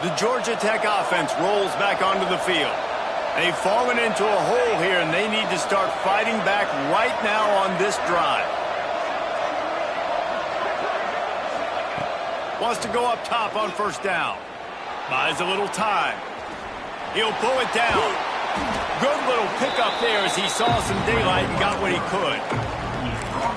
The Georgia Tech offense rolls back onto the field. They've fallen into a hole here, and they need to start fighting back right now on this drive. Wants to go up top on first down. Buys a little time. He'll pull it down. Good little pickup there as he saw some daylight and got what he could.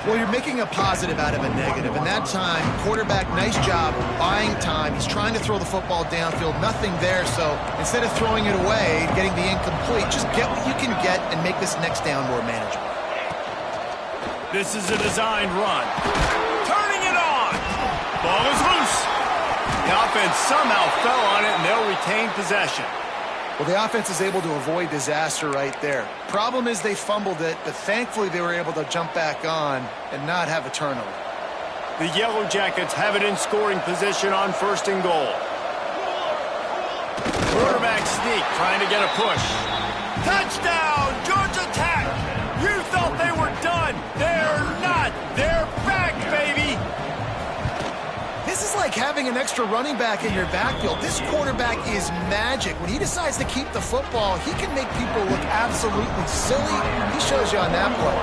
Well, you're making a positive out of a negative. And that time, quarterback, nice job buying time. He's trying to throw the football downfield. Nothing there. So instead of throwing it away, getting the incomplete, just get what you can get and make this next down more manageable. This is a designed run. Turning it on. Ball is loose. The offense somehow fell on it, and they'll retain possession. Well, the offense is able to avoid disaster right there. Problem is they fumbled it, but thankfully they were able to jump back on and not have a turnover. The Yellow Jackets have it in scoring position on first and goal. Quarterback sneak, trying to get a push. Touchdown, Georgia Tech! You thought they were done. They're not. They're back, baby! This is like having an extra running back in your backfield. This quarterback is magic. When he decides to keep the football, he can make people look absolutely silly. He shows you on that play.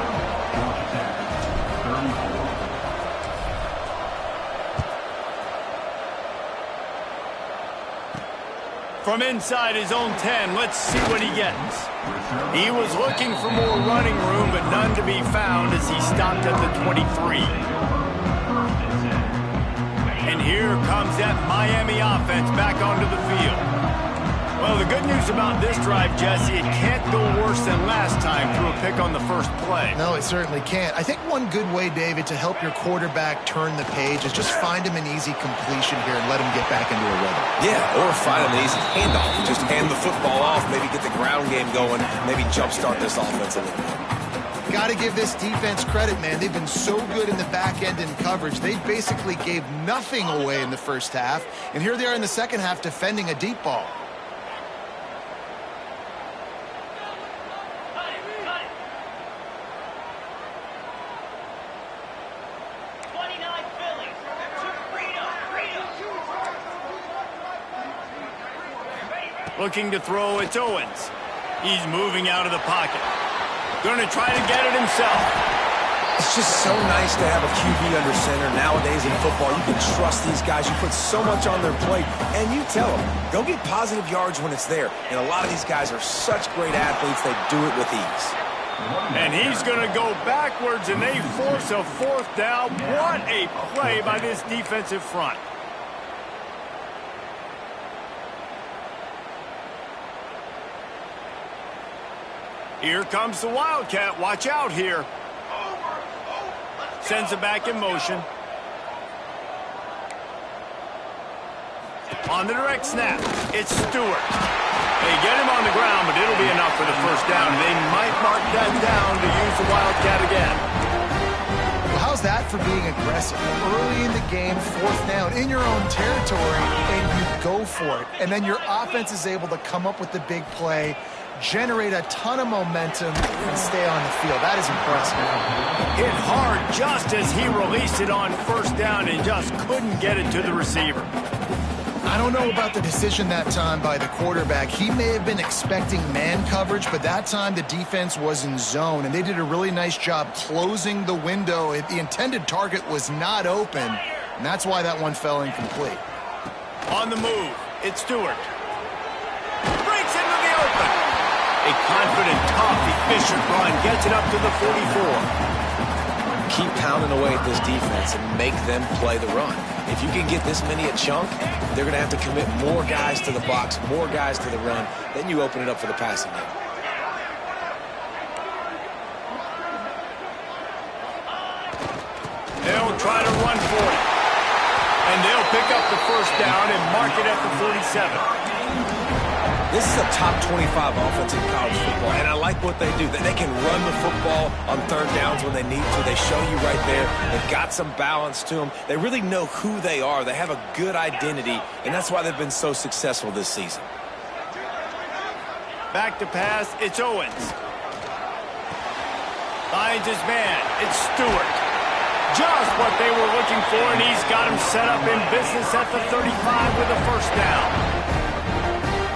From inside his own 10, let's see what he gets. He was looking for more running room, but none to be found as he stopped at the 23. And here comes that Miami offense back onto the field. Well, the good news about this drive, Jesse, it can't go worse than last time through a pick on the first play. No, it certainly can't. I think one good way, David, to help your quarterback turn the page is just find him an easy completion here and let him get back into a rhythm. Yeah, or find him an easy handoff. Just hand the football off, maybe get the ground game going, maybe jumpstart this offense a little bit. Got to give this defense credit, man. They've been so good in the back end in coverage. They basically gave nothing away in the first half, and here they are in the second half defending a deep ball. Looking to throw, it's Owens. He's moving out of the pocket. Going to try to get it himself. It's just so nice to have a QB under center. Nowadays in football, you can trust these guys. You put so much on their plate, and you tell them, go get positive yards when it's there. And a lot of these guys are such great athletes, they do it with ease. And he's going to go backwards, and they force a fourth down. What a play by this defensive front. Here comes the Wildcat. Watch out here. Sends it back in motion. On the direct snap, it's Stewart. They get him on the ground, but it'll be enough for the first down. They might mark that down to use the Wildcat again. Well, how's that for being aggressive? Early in the game, fourth down, in your own territory, and you go for it. And then your offense is able to come up with the big play, generate a ton of momentum, and stay on the field. That is impressive. Hit hard just as he released it on first down and just couldn't get it to the receiver. I don't know about the decision that time by the quarterback. He may have been expecting man coverage, but that time the defense was in zone, and they did a really nice job closing the window. The intended target was not open, and that's why that one fell incomplete. On the move, it's Stewart. Breaks into the open. A confident, tough, efficient run gets it up to the 44. Keep pounding away at this defense and make them play the run. If you can get this many a chunk, they're going to have to commit more guys to the box, more guys to the run. Then you open it up for the passing game. They'll try to run for it. And they'll pick up the first down and mark it at the 47. This is a top 25 offense in college football, and I like what they do. They can run the football on third downs when they need to. They show you right there. They've got some balance to them. They really know who they are. They have a good identity, and that's why they've been so successful this season. Back to pass, it's Owens. Finds his man, it's Stewart. Just what they were looking for, and he's got him set up in business at the 35 with a first down.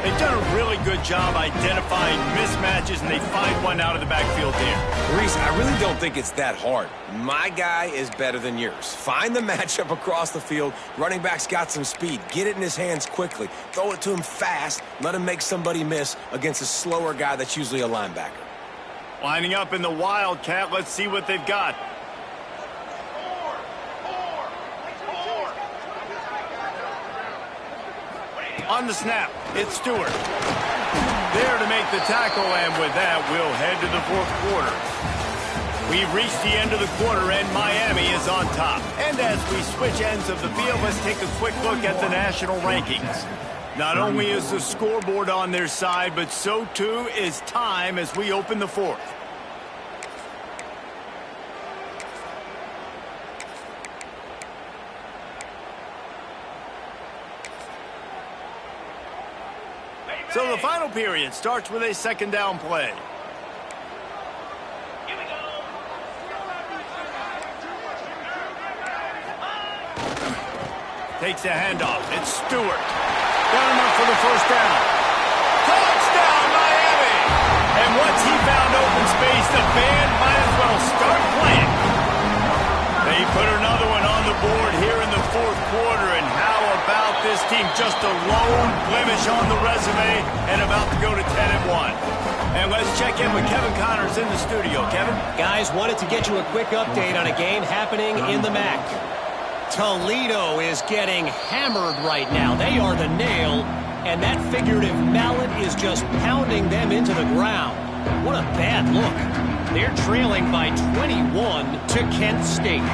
They've done a really good job identifying mismatches, and they find one out of the backfield there. Reese, I really don't think it's that hard. My guy is better than yours. Find the matchup across the field. Running back's got some speed. Get it in his hands quickly. Throw it to him fast. Let him make somebody miss against a slower guy that's usually a linebacker. Lining up in the Wildcat. Let's see what they've got. On the snap, it's Stewart. There to make the tackle, and with that, we'll head to the fourth quarter. We've reached the end of the quarter, and Miami is on top. And as we switch ends of the field, let's take a quick look at the national rankings. Not only is the scoreboard on their side, but so too is time as we open the fourth. So the final period starts with a second down play. Takes a handoff. It's Stewart. Got enough for the first down. Touchdown, Miami! And once he found open space, the band might as well start playing. They put another one on the board here in the fourth quarter, and how about this team? Just a lone blemish on the resume and about to go to 10-1. And let's check in with Kevin Connors in the studio. Kevin? Guys, wanted to get you a quick update on a game happening in the MAC. Toledo is getting hammered right now. They are the nail, and that figurative mallet is just pounding them into the ground. What a bad look. They're trailing by 21 to Kent State.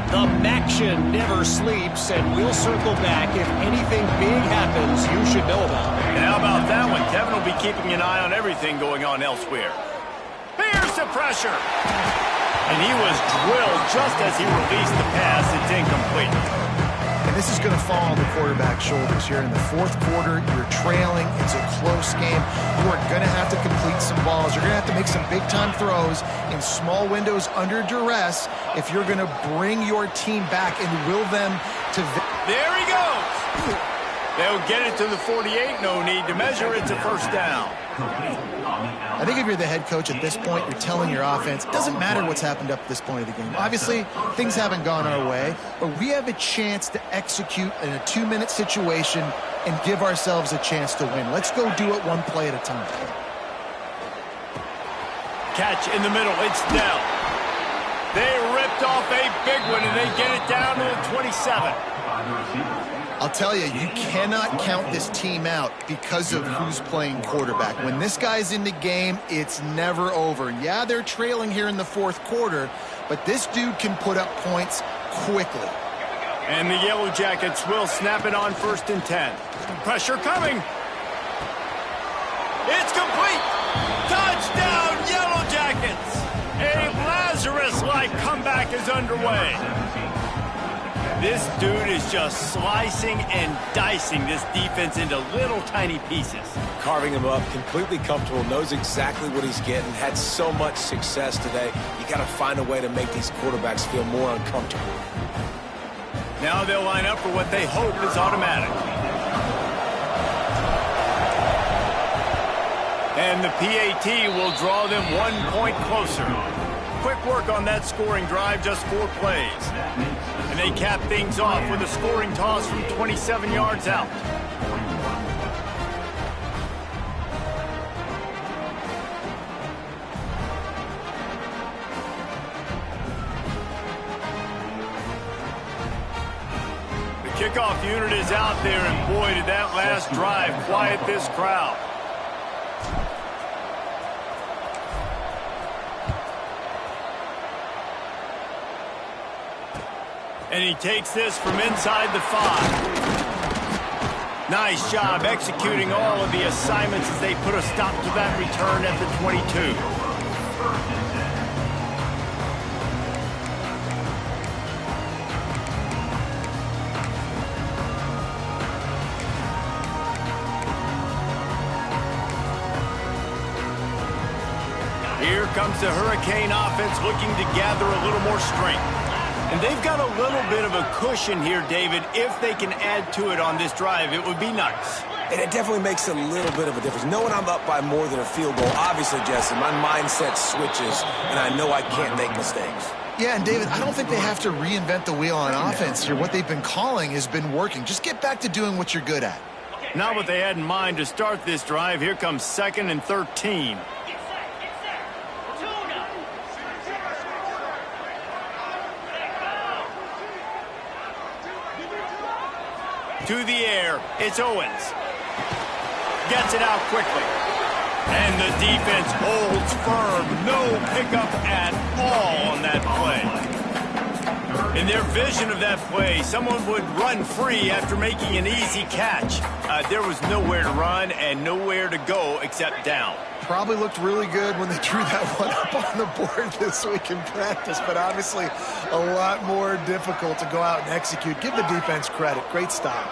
The MACtion never sleeps, and we'll circle back if anything big happens you should know about. And how about that one? Kevin will be keeping an eye on everything going on elsewhere. Here's the pressure. And he was drilled just as he released the pass. It's incomplete. And this is going to fall on the quarterback's shoulders here in the fourth quarter. You're trailing. It's a close game. You are going to have to complete some balls. You're going to have to make some big-time throws in small windows under duress if you're going to bring your team back and will them to... There he goes. They'll get it to the 48. No need to measure. It's a first down. Complete on the I think if you're the head coach at this point, you're telling your offense, it doesn't matter what's happened up to this point of the game. Obviously, things haven't gone our way, but we have a chance to execute in a 2-minute situation and give ourselves a chance to win. Let's go do it one play at a time. Catch in the middle. It's Dell. They ripped off a big one, and they get it down to the 27. I'll tell you, you cannot count this team out because of who's playing quarterback. When this guy's in the game, it's never over. Yeah, they're trailing here in the fourth quarter, but this dude can put up points quickly. And the Yellow Jackets will snap it on 1st and 10. Pressure coming. It's complete. Touchdown, Yellow Jackets. A Lazarus-like comeback is underway. This dude is just slicing and dicing this defense into little tiny pieces. Carving him up, completely comfortable, knows exactly what he's getting, had so much success today. You got to find a way to make these quarterbacks feel more uncomfortable. Now they'll line up for what they hope is automatic. And the PAT will draw them 1 point closer. Quick work on that scoring drive, just 4 plays. And they cap things off with a scoring toss from 27 yards out. The kickoff unit is out there, and boy, did that last drive quiet this crowd. And he takes this from inside the 5. Nice job executing all of the assignments as they put a stop to that return at the 22. Here comes the Hurricane offense looking to gather a little more strength. And they've got a little bit of a cushion here, David. If they can add to it on this drive, it would be nice. And it definitely makes a little bit of a difference. Knowing I'm up by more than a field goal, obviously, Jesse, my mindset switches, and I know I can't make mistakes. Yeah, and David, I don't think they have to reinvent the wheel on offense here. What they've been calling has been working. Just get back to doing what you're good at. Not what they had in mind to start this drive. Here comes 2nd and 13. To the air, it's Owens. Gets it out quickly. And the defense holds firm. No pickup at all on that play. In their vision of that play, someone would run free after making an easy catch. There was nowhere to run and nowhere to go except down. Probably looked really good when they drew that one up on the board this week in practice, but obviously a lot more difficult to go out and execute. Give the defense credit. Great stop.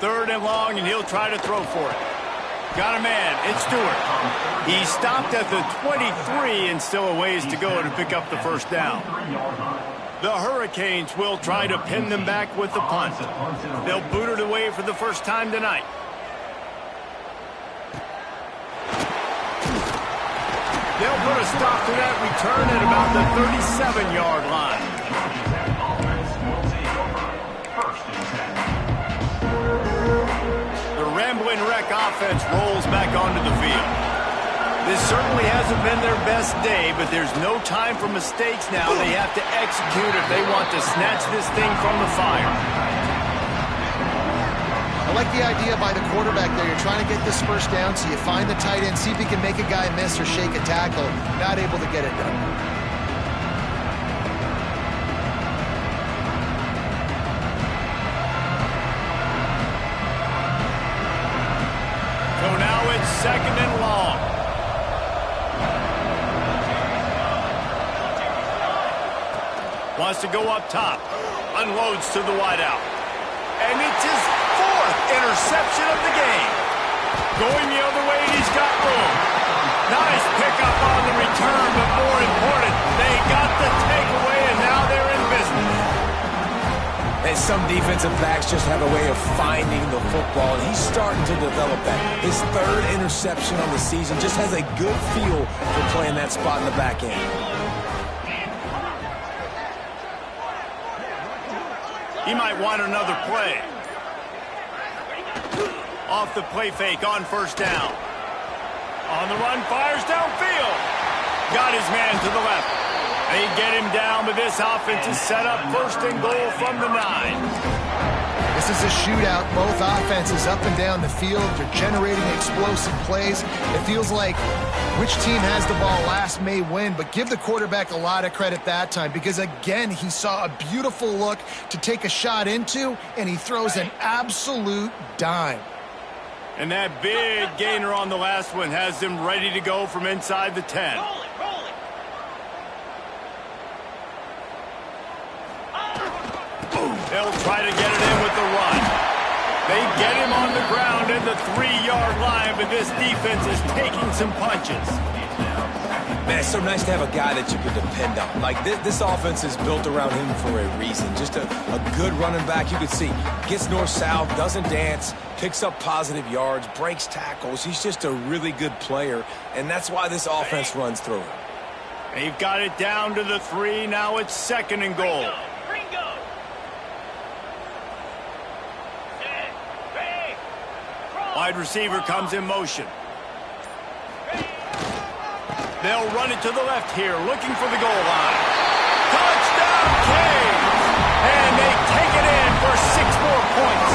Third and long, and he'll try to throw for it. Got a man. It's Stewart. He stopped at the 23 and still a ways to go to pick up the first down. The Hurricanes will try to pin them back with the punt. They'll boot it away for the first time tonight. They'll put a stop to that return at about the 37-yard line. The Rambling Wreck offense rolls back onto the field. This certainly hasn't been their best day, but there's no time for mistakes now. They have to execute if they want to snatch this thing from the fire. I like the idea by the quarterback there. You're trying to get this first down, so you find the tight end, see if he can make a guy miss or shake a tackle. Not able to get it done. So now it's 2nd and long. Wants to go up top. Unloads to the wideout. And it's his 4th interception of the game. Going the other way, he's got room. Nice pickup on the return, but more important, they got the takeaway, and now they're in business. And some defensive backs just have a way of finding the football, and he's starting to develop that. His third interception on the season just has a good feel for playing that spot in the back end. He might want another play. Off the play fake on first down. On the run, fires downfield. Got his man to the left. They get him down, but this offense is set up first and goal from the 9. This is a shootout. Both offenses up and down the field. They're generating explosive plays. It feels like which team has the ball last may win, but give the quarterback a lot of credit that time because, again, he saw a beautiful look to take a shot into, and he throws an absolute dime. And that big gainer on the last one has them ready to go from inside the 10. They'll try to get it in with the run. They get him on the ground at the 3-yard line, but this defense is taking some punches. Man, it's so nice to have a guy that you can depend on. Like, this offense is built around him for a reason. Just a good running back. You can see, gets north-south, doesn't dance, picks up positive yards, breaks tackles. He's just a really good player, and that's why this offense runs through him. They've got it down to the 3. Now it's second and goal. Wide receiver comes in motion. They'll run it to the left here, looking for the goal line. Touchdown, Canes! And they take it in for 6 more points.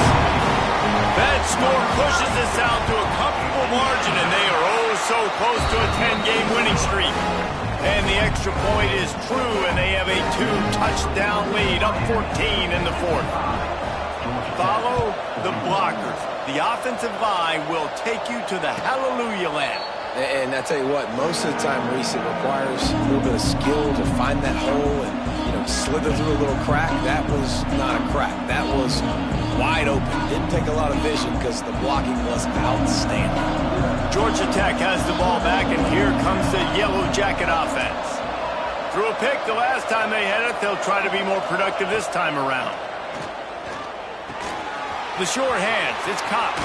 That score pushes us out to a comfortable margin, and they are oh so close to a 10-game winning streak. And the extra point is true, and they have a 2-touchdown lead, up 14 in the 4th. Follow the blockers. The offensive line will take you to the hallelujah land. And I tell you what, most of the time, Reese, it requires a little bit of skill to find that hole and, slither through a little crack. That was not a crack. That was wide open. Didn't take a lot of vision because the blocking was outstanding. Georgia Tech has the ball back, and here comes the Yellow Jacket offense. Threw a pick the last time they had it. They'll try to be more productive this time around. The short hands, it's Cox.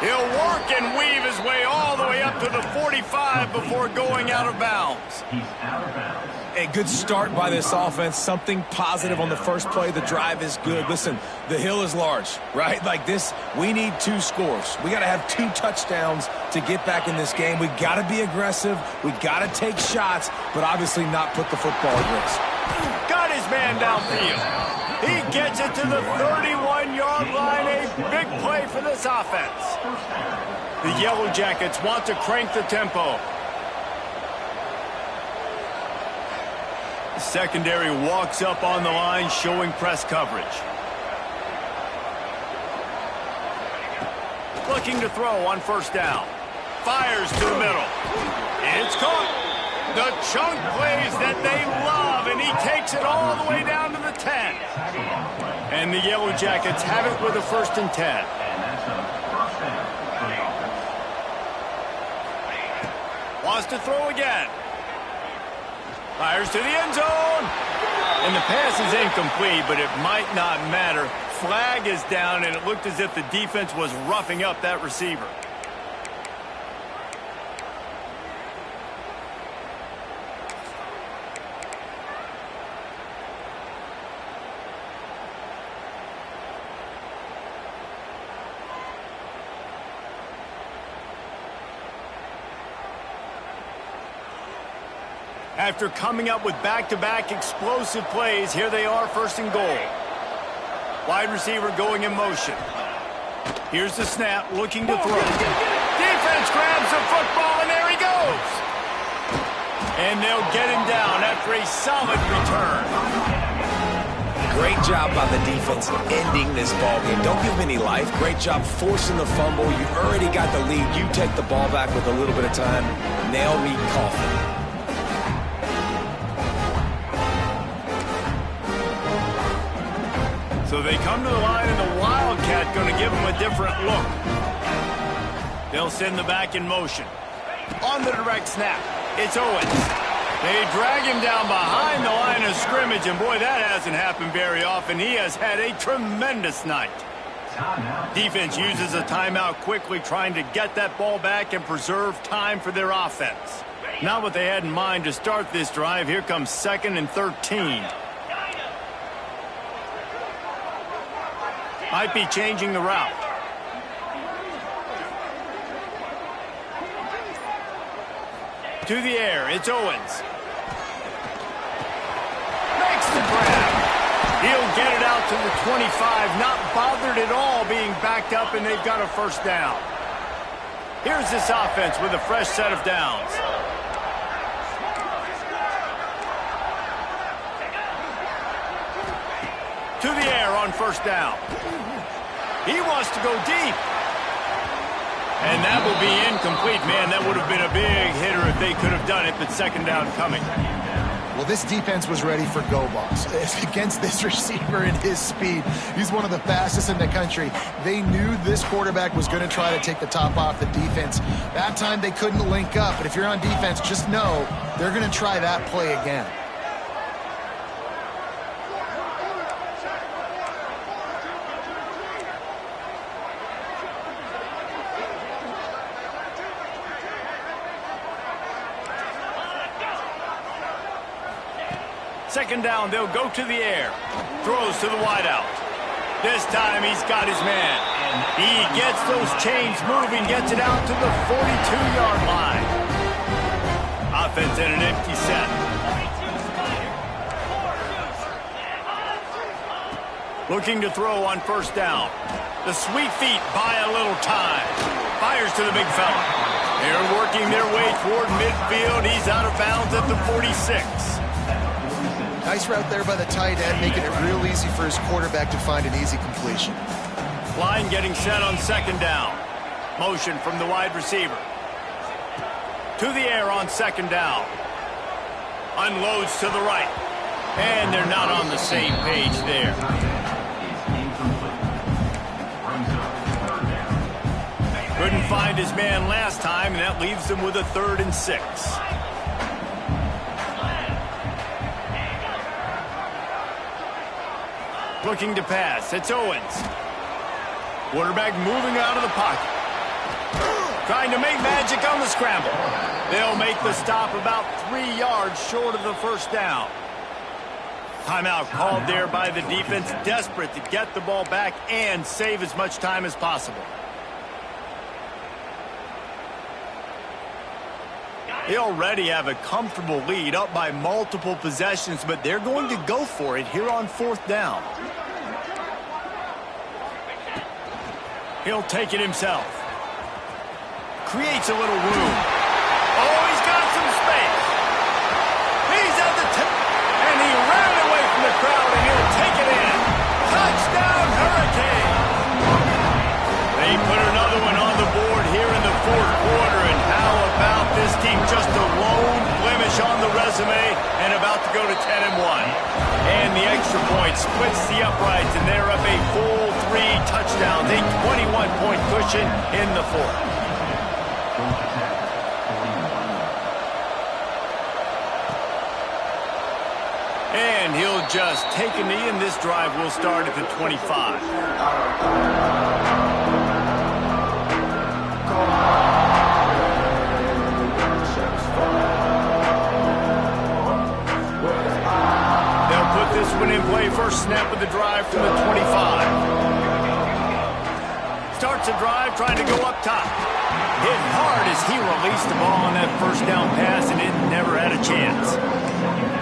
He'll work and weave his way all the way up to the 45 before going out of bounds. He's out of bounds. A good start by this offense. Something positive on the first play. The drive is good. Listen, the hill is large, right? Like this, we need 2 scores. We got to have 2 touchdowns to get back in this game. We got to be aggressive. We got to take shots, but obviously not put the football at risk. Got his man downfield. He gets it to the 31-yard line. A big play for this offense. The Yellow Jackets want to crank the tempo. The secondary walks up on the line, showing press coverage. Looking to throw on first down. Fires to the middle. It's caught. The chunk plays that they love, and he takes it all the way down to the 10. And the Yellow Jackets have it with a 1st and 10. Wants to throw again. Fires to the end zone. And the pass is incomplete, but it might not matter. Flag is down, and it looked as if the defense was roughing up that receiver. After coming up with back-to-back explosive plays, here they are, 1st and goal. Wide receiver going in motion. Here's the snap, looking to throw. Defense grabs the football, and there he goes. And they'll get him down after a solid return. Great job by the defense ending this ball game. Don't give him any life. Great job forcing the fumble. You already got the lead. You take the ball back with a little bit of time. Nail me coffin. So they come to the line, and the Wildcat going to give them a different look. They'll send the back in motion. On the direct snap, it's Owens. They drag him down behind the line of scrimmage, and boy, that hasn't happened very often. He has had a tremendous night. Defense uses a timeout quickly, trying to get that ball back and preserve time for their offense. Not what they had in mind to start this drive. Here comes 2nd and 13. Might be changing the route. To the air, it's Owens. Makes the grab. He'll get it out to the 25, not bothered at all being backed up, and they've got a first down. Here's this offense with a fresh set of downs. To the air on first down. He wants to go deep. And that will be incomplete. Man, that would have been a big hitter if they could have done it, but second down coming. Well, this defense was ready for go balls. Against this receiver and his speed, he's one of the fastest in the country. They knew this quarterback was going to try to take the top off the defense. That time they couldn't link up, but if you're on defense, just know they're going to try that play again. Second down, they'll go to the air. Throws to the wideout. This time he's got his man. He gets those chains moving, gets it out to the 42-yard line. Offense in an empty set. Looking to throw on first down. The sweet feet buy a little time. Fires to the big fella. They're working their way toward midfield. He's out of bounds at the 46. Nice route there by the tight end, making it real easy for his quarterback to find an easy completion. Line getting set on second down. Motion from the wide receiver. To the air on second down. Unloads to the right. And they're not on the same page there. Couldn't find his man last time, and that leaves them with a 3rd and 6. Looking to pass. It's Owens. Quarterback moving out of the pocket. Trying to make magic on the scramble. They'll make the stop about 3 yards short of the first down. Timeout called there by the defense, desperate to get the ball back and save as much time as possible. They already have a comfortable lead, up by multiple possessions, but they're going to go for it here on 4th down. He'll take it himself. Creates a little room. Oh, he's got some space. He's at the tip, and he ran away from the crowd, and he'll take it in. Touchdown, Hurricanes! They put another one on the board here in the 4th quarter, and how about this team? Just a lone blemish on the resume and about to go to 10-1. And the extra point splits the uprights, and they're up a full 3 touchdowns, a 21-point cushion in the 4th. And he'll just take a knee, and this drive will start at the 25. This one in play, first snap of the drive from the 25. Starts a drive trying to go up top. Hit hard as he released the ball on that first down pass, and it never had a chance.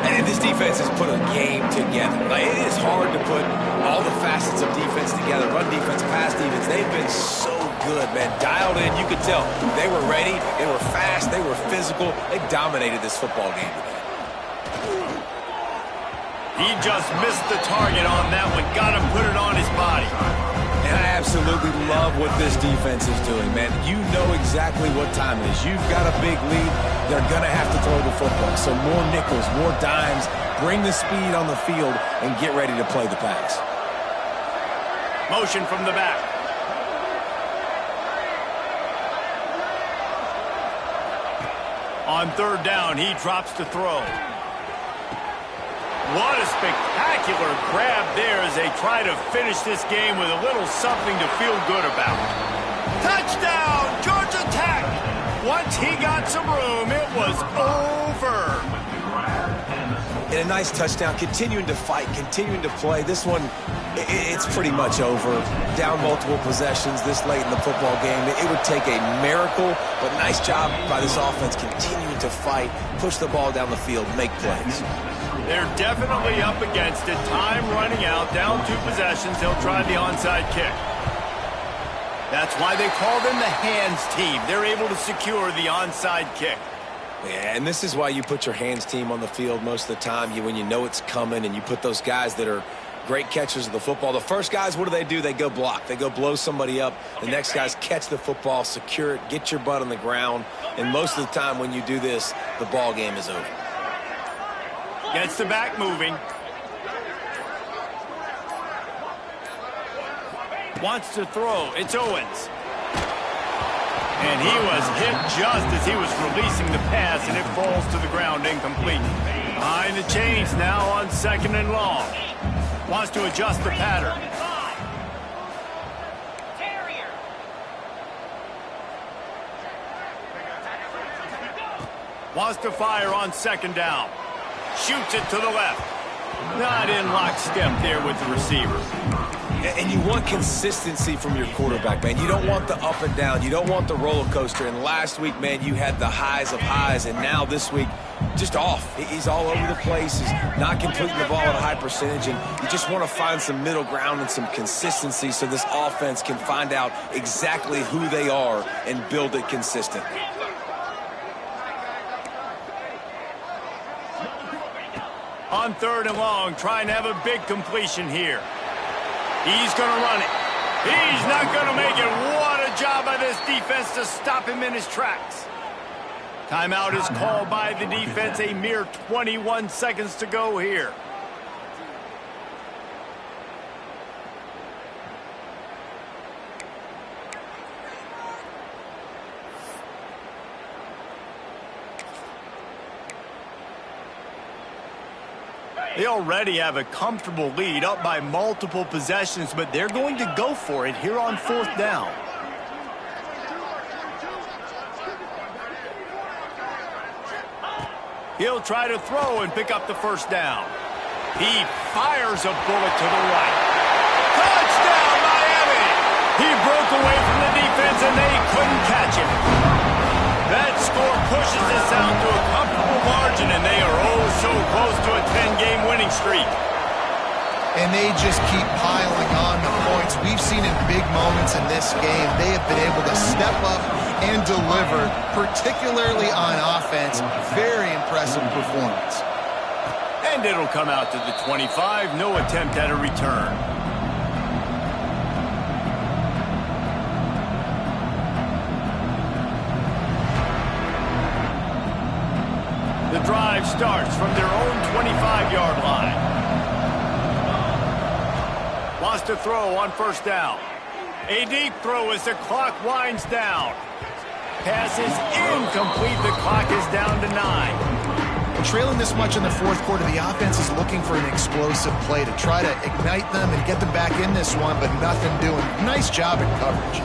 And this defense has put a game together. Like, it is hard to put all the facets of defense together. Run defense, pass defense. They've been so good, man. Dialed in, you could tell. They were ready, they were fast, they were physical. They dominated this football game today. He just missed the target on that one. Got to put it on his body. And I absolutely love what this defense is doing, man. You know exactly what time it is. You've got a big lead. They're going to have to throw the football. So more nickels, more dimes. Bring the speed on the field and get ready to play the pass. Motion from the back. On third down, he drops to throw. What a spectacular grab there as they try to finish this game with a little something to feel good about. Touchdown, Georgia Tech! Once he got some room, it was over. And a nice touchdown, continuing to fight, continuing to play. This one, it's pretty much over. Down multiple possessions this late in the football game. It would take a miracle, but nice job by this offense continuing to fight, push the ball down the field, make plays. They're definitely up against it. Time running out, down 2 possessions. They'll try the onside kick. That's why they call them the hands team. They're able to secure the onside kick. Yeah, and this is why you put your hands team on the field most of the time. When you know it's coming, and you put those guys that are great catchers of the football. The first guys, what do? They go block. They go blow somebody up. The next guys catch the football, secure it, get your butt on the ground. And most of the time when you do this, the ball game is over. Gets the back moving. Wants to throw. It's Owens. And he was hit just as he was releasing the pass, and it falls to the ground incomplete. Behind the chains now on 2nd and long. Wants to adjust the pattern. Wants to fire on 2nd down. Shoots it to the left. Not in lockstep there with the receiver. And you want consistency from your quarterback, man. You don't want the up and down. You don't want the roller coaster. And last week, man, you had the highs of highs. And now this week, just off. He's all over the place. He's not completing the ball at a high percentage. And you just want to find some middle ground and some consistency so this offense can find out exactly who they are and build it consistently. On 3rd and long, trying to have a big completion here. He's going to run it. He's not going to make it. What a job by this defense to stop him in his tracks. Timeout is called by the defense. A mere 21 seconds to go here. They already have a comfortable lead, up by multiple possessions, but they're going to go for it here on 4th down. He'll try to throw and pick up the 1st down. He fires a bullet to the right. Touchdown, Miami! He broke away from the defense, and they couldn't catch him. That score pushes this out to a comfortable margin, and they are oh so close to a 10-game winning streak. And they just keep piling on the points. We've seen in big moments in this game, they have been able to step up and deliver, particularly on offense. Very impressive performance. And it'll come out to the 25. No attempt at a return. The drive starts from their own 25-yard line. Wants to throw on 1st down. A deep throw as the clock winds down. Pass is incomplete. The clock is down to 9. Trailing this much in the 4th quarter, the offense is looking for an explosive play to try to ignite them and get them back in this one, but nothing doing. Nice job at coverage.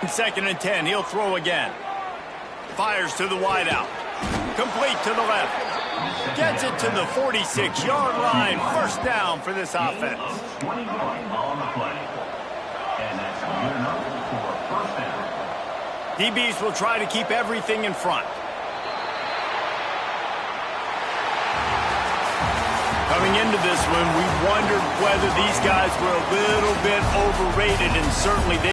2nd and 10. He'll throw again. Fires to the wideout. Complete to the left. Gets it to the 46-yard line. 1st down for this offense. 21 on the play. And that's good enough for 1st down. DBs will try to keep everything in front. Coming into this one, we wondered whether these guys were a little bit overrated, and certainly they